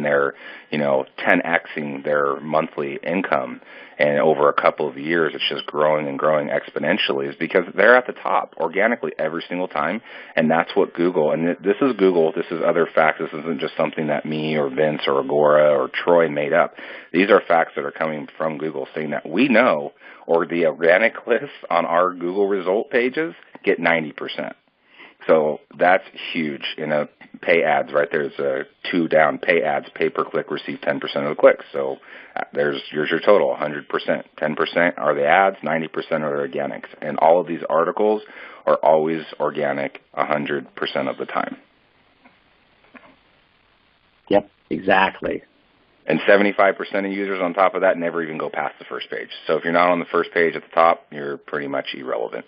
they're 10xing their monthly income, and over a couple of years it's just growing and growing exponentially, is because they're at the top organically every single time. And that's what Google, and this is Google, this is other facts, this isn't just something that me or Vince or Agora or Troy made up. These are facts that are coming from Google saying that we know, or the organic lists on our Google result pages get 90%. So that's huge. Pay ads, right? There's 2 down. Pay ads, pay per click, receive 10% of the clicks. So here's your total, 100%. 10% are the ads, 90% are the organics. And all of these articles are always organic 100% of the time. Yep, exactly. And 75% of users on top of that never even go past the first page. So if you're not on the first page at the top, you're pretty much irrelevant.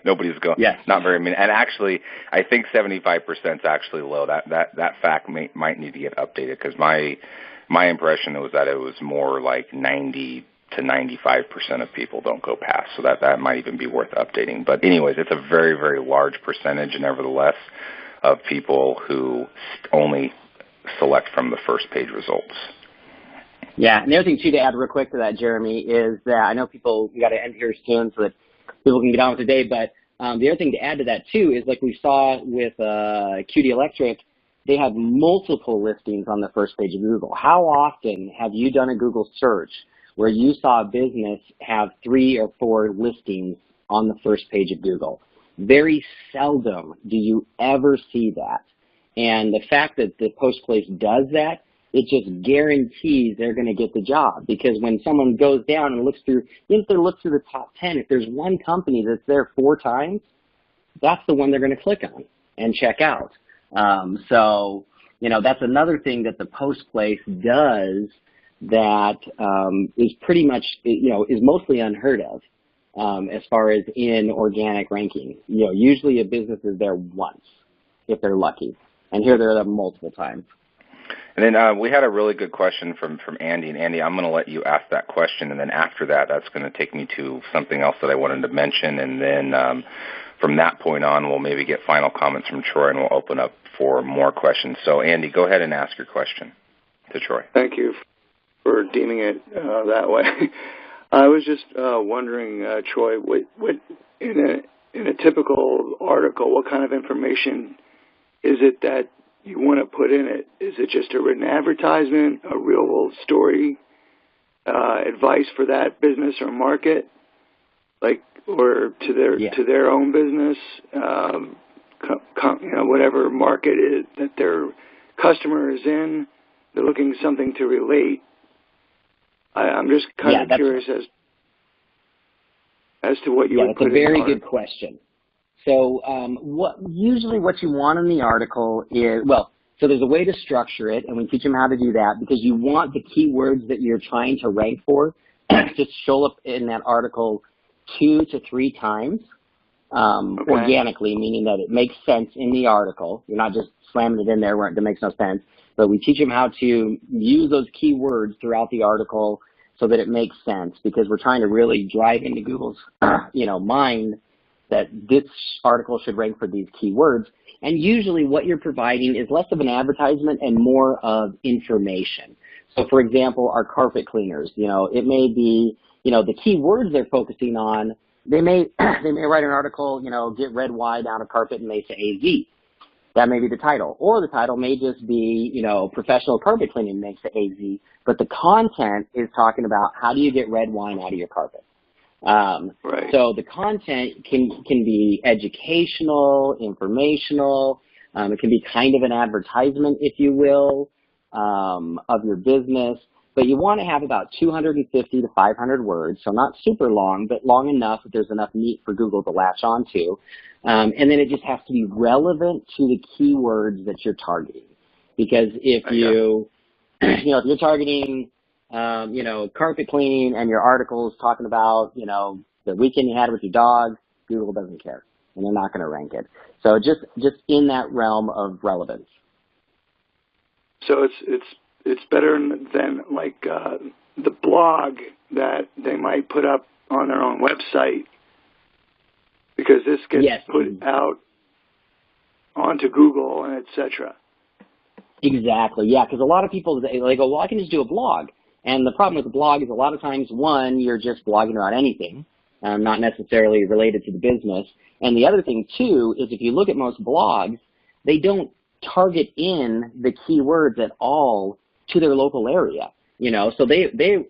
Nobody's going. Yes. Not very many. And actually, I think 75% is actually low. That fact might need to get updated, because my impression was that it was more like 90 to 95% of people don't go past. So that might even be worth updating. But anyways, it's a very, very large percentage, nevertheless, of people who only select from the first page results. Yeah, and the other thing, too, to add real quick to that, Jeremy, is that I know we got to end here soon so that people can get on with the day, but the other thing to add to that, too, is like we saw with QD Electric, they have multiple listings on the first page of Google. How often have you done a Google search where you saw a business have 3 or 4 listings on the first page of Google? Very seldom do you ever see that. And the fact that the Post Place does that it just guarantees they're going to get the job. Because when someone goes down and looks through, even if they look through the top 10, if there's one company that's there 4 times, that's the one they're going to click on and check out. So, that's another thing that the Post Place does that is pretty much, is mostly unheard of as far as in organic ranking. Usually a business is there once if they're lucky, and here they're there multiple times. And then we had a really good question from Andy. And Andy, I'm going to let you ask that question, and then after that, that's going to take me to something else that I wanted to mention. And then from that point on, we'll maybe get final comments from Troy, and we'll open up for more questions. So, Andy, go ahead and ask your question to Troy. Thank you for deeming it that way. I was just wondering, Troy, what in a typical article, what kind of information is it that you want to put in it? Is it just a written advertisement, a real story, advice for that business or market, or to their own business, whatever market is that their customer is in? They're looking for something to relate. I'm just kind of curious as to what you would put in. Yeah, that's a very good question. So what you want in the article is, so there's a way to structure it, and we teach them how to do that, because you want the keywords that you're trying to rank for to show up in that article 2 to 3 times organically, meaning that it makes sense in the article. You're not just slamming it in there where it makes no sense. But we teach them how to use those keywords throughout the article so that it makes sense, because we're trying to really drive into Google's, mind that this article should rank for these keywords. And usually what you're providing is less of an advertisement and more of information. So, for example, our carpet cleaners, it may be, the keywords they're focusing on, they may write an article, get red wide down a carpet and they say AZ. That may be the title. Or the title may just be, professional carpet cleaning makes the AZ. But the content is talking about how do you get red wine out of your carpet. Right. So the content can be educational, informational. It can be kind of an advertisement, if you will, of your business. But you want to have about 250 to 500 words, so not super long, but long enough that there's enough meat for Google to latch onto. And then it just has to be relevant to the keywords that you're targeting. Because if if you're targeting, carpet cleaning and your article is talking about, the weekend you had with your dog, Google doesn't care, and they're not going to rank it. So just in that realm of relevance. So it's better than the blog that they might put up on their own website, because this gets put out onto Google and et cetera. Exactly, yeah, because a lot of people, they go, well, I can just do a blog. And the problem with the blog is a lot of times, one, you're just blogging about anything, not necessarily related to the business. And the other thing, too, is if you look at most blogs, they don't target in the keywords at all to their local area.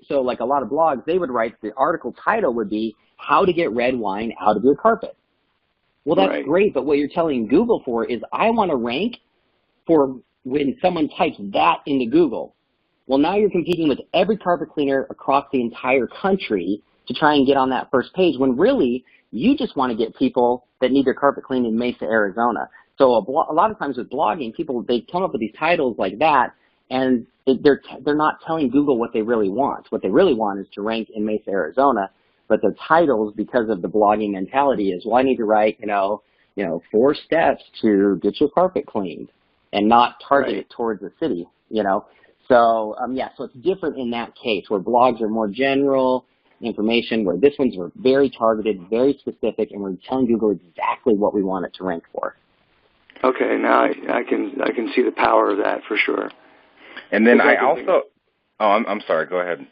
So like a lot of blogs, they would write, the article title would be, how to get red wine out of your carpet. Well, that's great, but what you're telling Google for is, I want to rank for when someone types that into Google. Well, now you're competing with every carpet cleaner across the entire country to try and get on that first page, when really you just want to get people that need their carpet cleaned in Mesa, Arizona. So a lot of times with blogging, people, they come up with these titles like that, and they're not telling Google what they really want. What they really want is to rank in Mesa, Arizona, but their titles, because of the blogging mentality, is, well, I need to write, 4 steps to get your carpet cleaned, and not target it towards the city, So, so it's different in that case, where blogs are more general information, where this one's very targeted, very specific, and we're telling Google exactly what we want it to rank for. Okay, now I can see the power of that for sure. And then I also, I'm sorry, go ahead.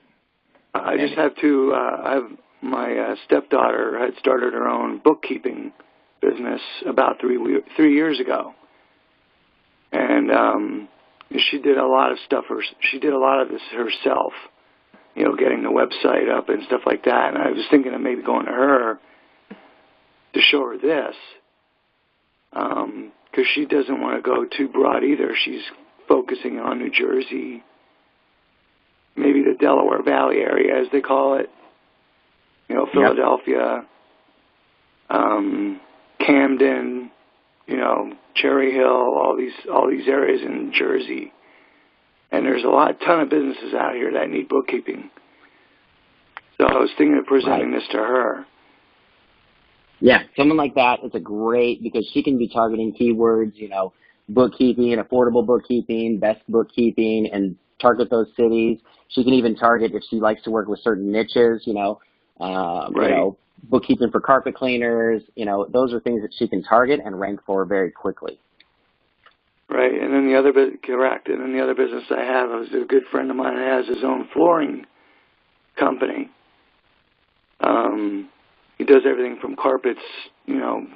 I just have to, my stepdaughter had started her own bookkeeping business about 3 years ago. And she did a lot of stuff. She did a lot of this herself, getting the website up and stuff like that. And I was thinking of maybe going to her to show her this, because she doesn't want to go too broad either. She's focusing on New Jersey maybe the Delaware Valley area, as they call it. You know, Philadelphia, Camden, you know, Cherry Hill, all these areas in Jersey. And there's a ton of businesses out here that need bookkeeping. So I was thinking of presenting this to her. Yeah, someone like that is a great, because she can be targeting keywords, you know, bookkeeping, affordable bookkeeping, best bookkeeping, and target those cities. She can even target if she likes to work with certain niches, you know, bookkeeping for carpet cleaners, you know, those are things that she can target and rank for very quickly. Right, and then the other business I have is a good friend of mine that has his own flooring company. He does everything from carpets, you know,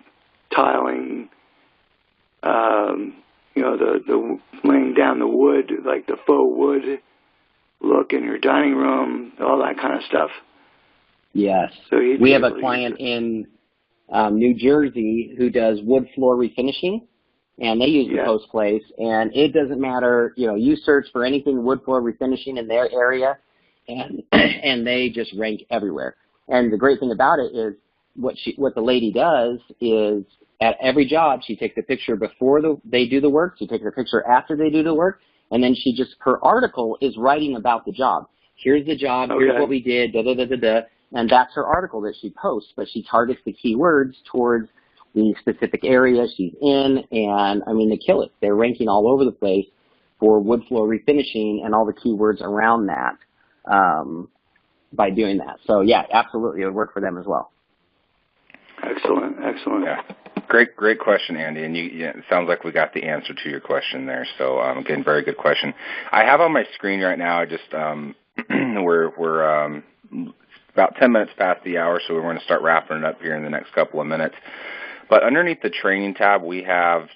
tiling, you know, the laying down the wood, like the faux wood look in your dining room, all that kind of stuff. Yes. So we have a client in New Jersey who does wood floor refinishing, and they use the Post Place, and it doesn't matter, you know, you search for anything wood floor refinishing in their area, and they just rank everywhere. And the great thing about it is what the lady does is at every job she takes a picture before they do the work, she takes a picture after they do the work, and then her article is writing about the job. Here's the job, here's what we did, da-da-da-da-da, and that's her article that she posts, but she targets the keywords towards the specific area she's in, and, I mean, they kill it. They're ranking all over the place for wood floor refinishing and all the keywords around that by doing that. So, yeah, absolutely, it would work for them as well. Excellent. Yeah. Great question, Andy. And it sounds like we got the answer to your question there. So, again, very good question. I have on my screen right now, we're about 10 minutes past the hour, so we're going to start wrapping it up here in the next couple of minutes. But underneath the training tab, we have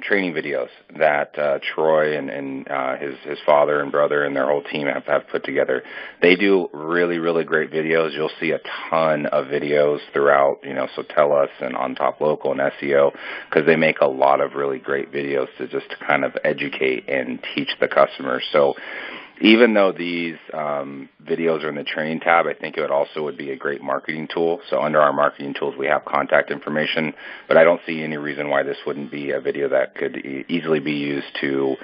training videos that Troy and his father and brother and their whole team have put together. They do really, really great videos. You'll see a ton of videos throughout, you know, Sotellus and On Top Local and SEO, because they make a lot of really great videos to just kind of educate and teach the customers. So even though these videos are in the training tab, I think it would be a great marketing tool. So under our marketing tools, we have contact information, but I don't see any reason why this wouldn't be a video that could easily be used to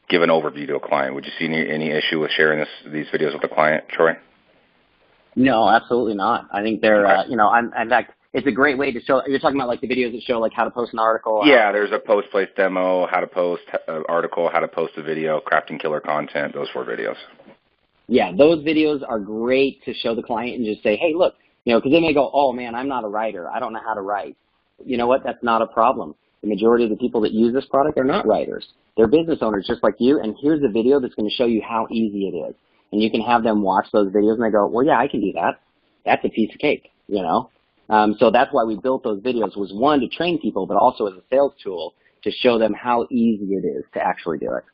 give an overview to a client. Would you see any issue with sharing these videos with a client, Troy? No, absolutely not. I think they're, in fact, it's a great way to show. You're talking about like the videos that show like how to post an article. Yeah, there's a Post Place demo, how to post an article, how to post a video, crafting killer content, those 4 videos. Yeah, those videos are great to show the client and just say, hey, look, you know, because they may go, oh, man, I'm not a writer. I don't know how to write. You know what? That's not a problem. The majority of the people that use this product are not writers. They're business owners just like you, and here's a video that's going to show you how easy it is. And you can have them watch those videos, and they go, well, yeah, I can do that. That's a piece of cake, you know. So that's why we built those videos, was one, to train people, but also as a sales tool to show them how easy it is to actually do it.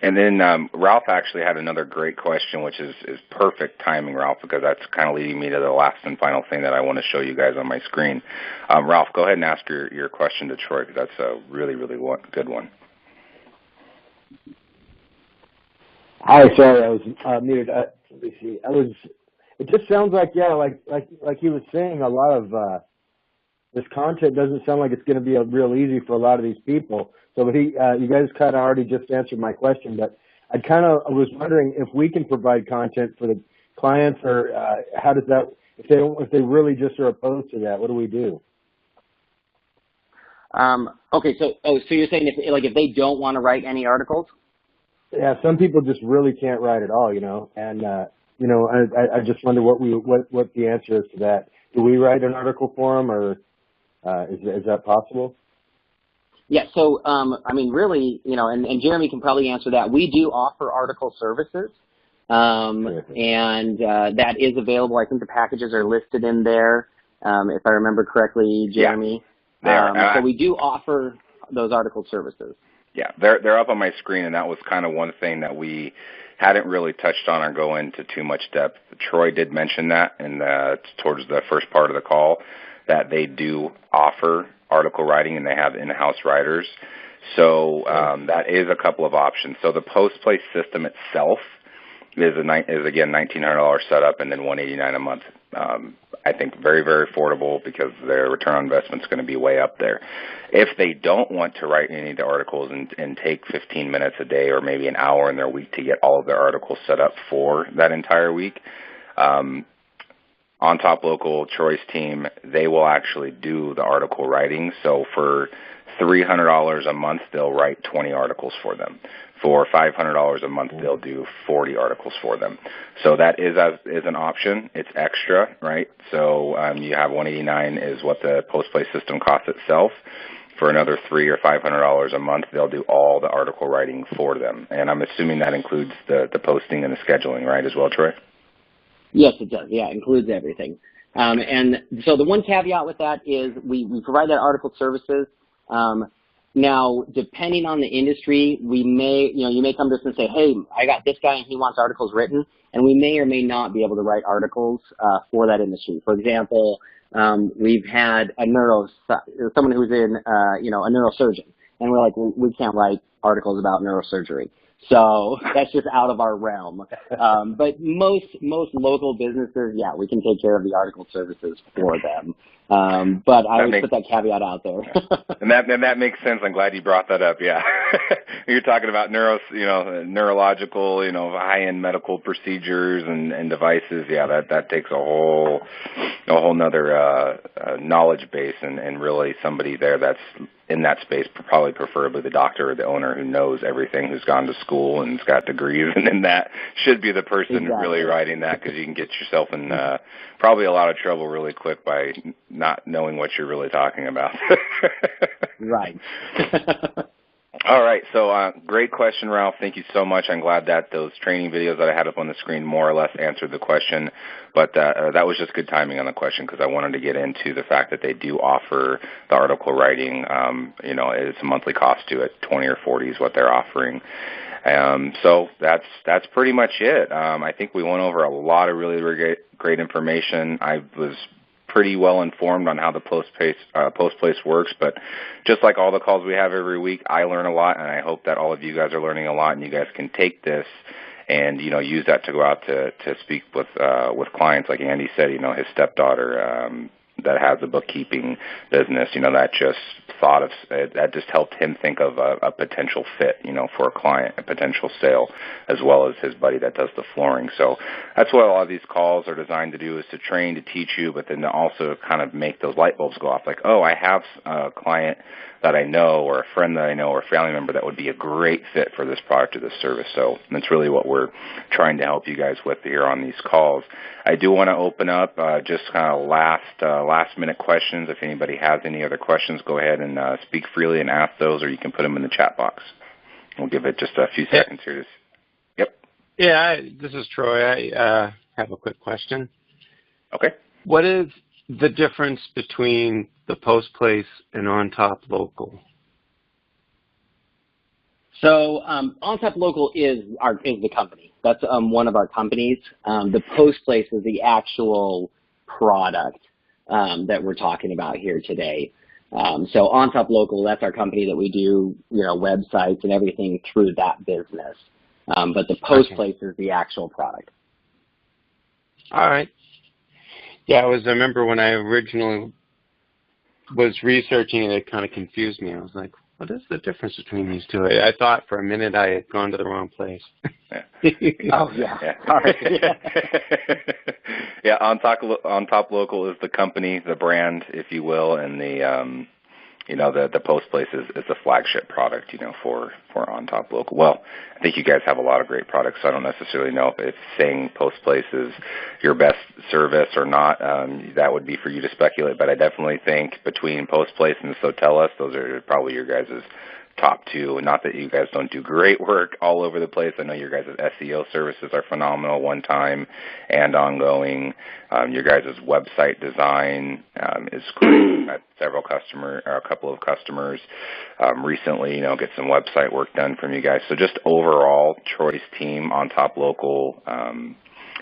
And then Ralph actually had another great question, which is perfect timing, Ralph, because that's kind of leading me to the last and final thing that I want to show you guys on my screen. Ralph, go ahead and ask your question to Troy, because that's a really, really good one. Hi, sorry, I was muted. Let me see. It just sounds like, yeah, like he was saying, a lot of this content doesn't sound like it's going to be real easy for a lot of these people. So, but you guys kind of already just answered my question, but I was wondering if we can provide content for the clients, or how does that, if they really just are opposed to that, what do we do? Okay, so you're saying if they don't want to write any articles? Yeah, some people just really can't write at all, you know, and I just wonder what the answer is to that. Do we write an article for them, or is that possible? Yeah, so I mean, really, you know, and Jeremy can probably answer that. We do offer article services, and that is available. I think the packages are listed in there, if I remember correctly, Jeremy. Yeah, so we do offer those article services. Yeah, they're up on my screen, and that was kind of one thing that we hadn't really touched on or go into too much depth. Troy did mention that towards the first part of the call, that they do offer article writing and they have in-house writers. So that is a couple of options. So the post-place system itself is again $1,900 setup and then $189 a month. I think very, very affordable because their return on investment is going to be way up there. If they don't want to write any of the articles and take 15 minutes a day or maybe an hour in their week to get all of their articles set up for that entire week, On Top Local, Troy's team, they will actually do the article writing. So for $300 a month, they'll write 20 articles for them. For $500 a month, they'll do 40 articles for them. So that is an option. It's extra, right? So you have $189 is what the post-place system costs itself. For another $300 or $500 a month, they'll do all the article writing for them. And I'm assuming that includes the posting and the scheduling, right, as well, Troy? Yes, it does. Yeah, it includes everything. And so the one caveat with that is we provide that article services. Now, depending on the industry, you may come to us and say, hey, I got this guy and he wants articles written, and we may or may not be able to write articles for that industry. For example, we've had someone who's in, a neurosurgeon, and we're like, well, we can't write articles about neurosurgery. So that's just out of our realm. But most local businesses, yeah, we can take care of the article services for them. But I would put that caveat out there. and that makes sense. I'm glad you brought that up. Yeah, you're talking about neurological, high-end medical procedures and devices. Yeah, that takes a whole nother knowledge base and really somebody there that's in that space, probably preferably the doctor or the owner who knows everything, who's gone to school and has got degrees, and then that should be the person really writing that, because you can get yourself in probably a lot of trouble really quick by not knowing what you're really talking about. Right. All right, so great question, Ralph. Thank you so much. I'm glad that those training videos that I had up on the screen more or less answered the question, but that was just good timing on the question, because I wanted to get into the fact that they do offer the article writing. It's a monthly cost to it, 20 or 40 is what they're offering. So that's pretty much it. I think we went over a lot of really, really great information. I was pretty well informed on how the post-place works, but just like all the calls we have every week, I learn a lot, and I hope that all of you guys are learning a lot, and you guys can take this and use that to go out to speak with clients. Like Andy said, his stepdaughter that has a bookkeeping business, that just helped him think of a potential fit, for a client, a potential sale, as well as his buddy that does the flooring. So that's what a lot of these calls are designed to do, is to train, to teach you, but then to also kind of make those light bulbs go off. Like, oh, I have a client that I know, or a friend that I know, or a family member that would be a great fit for this product or this service. So that's really what we're trying to help you guys with here on these calls. I do want to open up just kind of last minute questions. If anybody has any other questions, go ahead and speak freely and ask those, or you can put them in the chat box. We'll give it just a few seconds here. Yep. Yeah, this is Troy. I have a quick question. Okay. What is the difference between the post place and On Top Local? So On Top Local is the company. That's one of our companies. The post place is the actual product that we're talking about here today. So On Top Local, that's our company that we do, websites and everything through that business. But the post place is the actual product. All right. Yeah, I remember when I originally was researching it, it kind of confused me. I was like, what is the difference between these two? I thought for a minute I had gone to the wrong place. Oh, yeah. Sorry. Yeah, On Top Local is the company, the brand, if you will, and the post place is the flagship product, for On Top Local. Well, I think you guys have a lot of great products, so I don't necessarily know if saying post place is your best service or not. That would be for you to speculate, but I definitely think between post place and Sotellus, those are probably your guys' top two. Not that you guys don't do great work all over the place. I know your guys' SEO services are phenomenal, one time and ongoing. Your guys' website design is great. I've had a couple of customers recently, get some website work done from you guys. So just overall, Troy's team, On Top Local,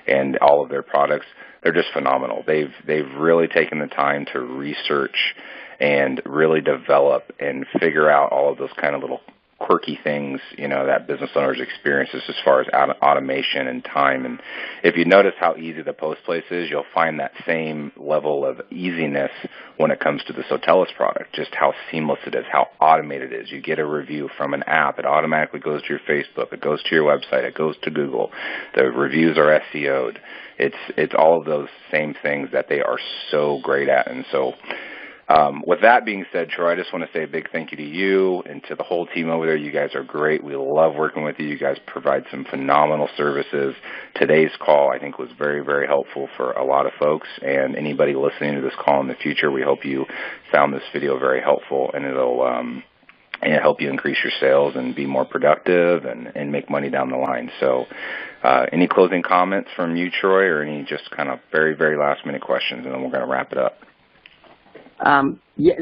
and all of their products, they're just phenomenal. They've really taken the time to research and really develop and figure out all of those kind of little quirky things, that business owners experiences as far as automation and time. And if you notice how easy the post place is, you'll find that same level of easiness when it comes to the Sotellus product, just how seamless it is, how automated it is. You get a review from an app, it automatically goes to your Facebook, it goes to your website, it goes to Google. The reviews are SEO'd. It's all of those same things that they are so great at. And so with that being said, Troy, I just want to say a big thank you to you and to the whole team over there. You guys are great. We love working with you. You guys provide some phenomenal services. Today's call, I think, was very, very helpful for a lot of folks. And anybody listening to this call in the future, we hope you found this video very helpful, and it'll help you increase your sales and be more productive and make money down the line. So any closing comments from you, Troy, or any just kind of very, very last-minute questions, and then we're going to wrap it up.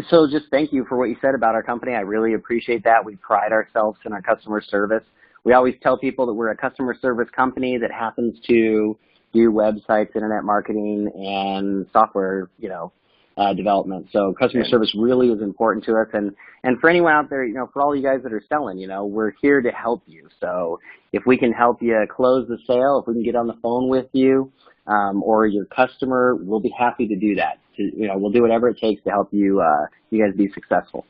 So just thank you for what you said about our company. I really appreciate that. We pride ourselves in our customer service. We always tell people that we're a customer service company that happens to do websites, internet marketing, and software, development. So customer service really is important to us. And for anyone out there, for all you guys that are selling, we're here to help you. So if we can help you close the sale, if we can get on the phone with you, or your customer, we'll be happy to do that. We'll do whatever it takes to help you guys be successful.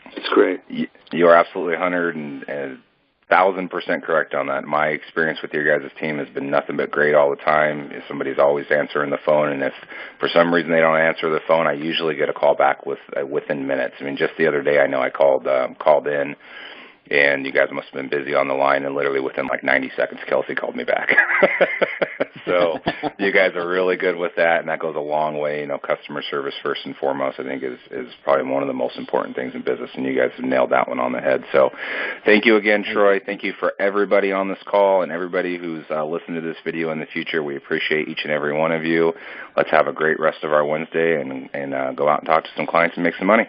That's great. You are absolutely 1,000% correct on that. My experience with your guys' team has been nothing but great all the time. Somebody's always answering the phone, and if for some reason they don't answer the phone, I usually get a call back within minutes. I mean, just the other day, I know I called in, and you guys must have been busy on the line, and literally within like 90 seconds, Kelsey called me back. So you guys are really good with that, and that goes a long way. Customer service first and foremost, I think, is probably one of the most important things in business, and you guys have nailed that one on the head. So thank you again, Troy. Thank you for everybody on this call and everybody who's listened to this video in the future. We appreciate each and every one of you. Let's have a great rest of our Wednesday and go out and talk to some clients and make some money.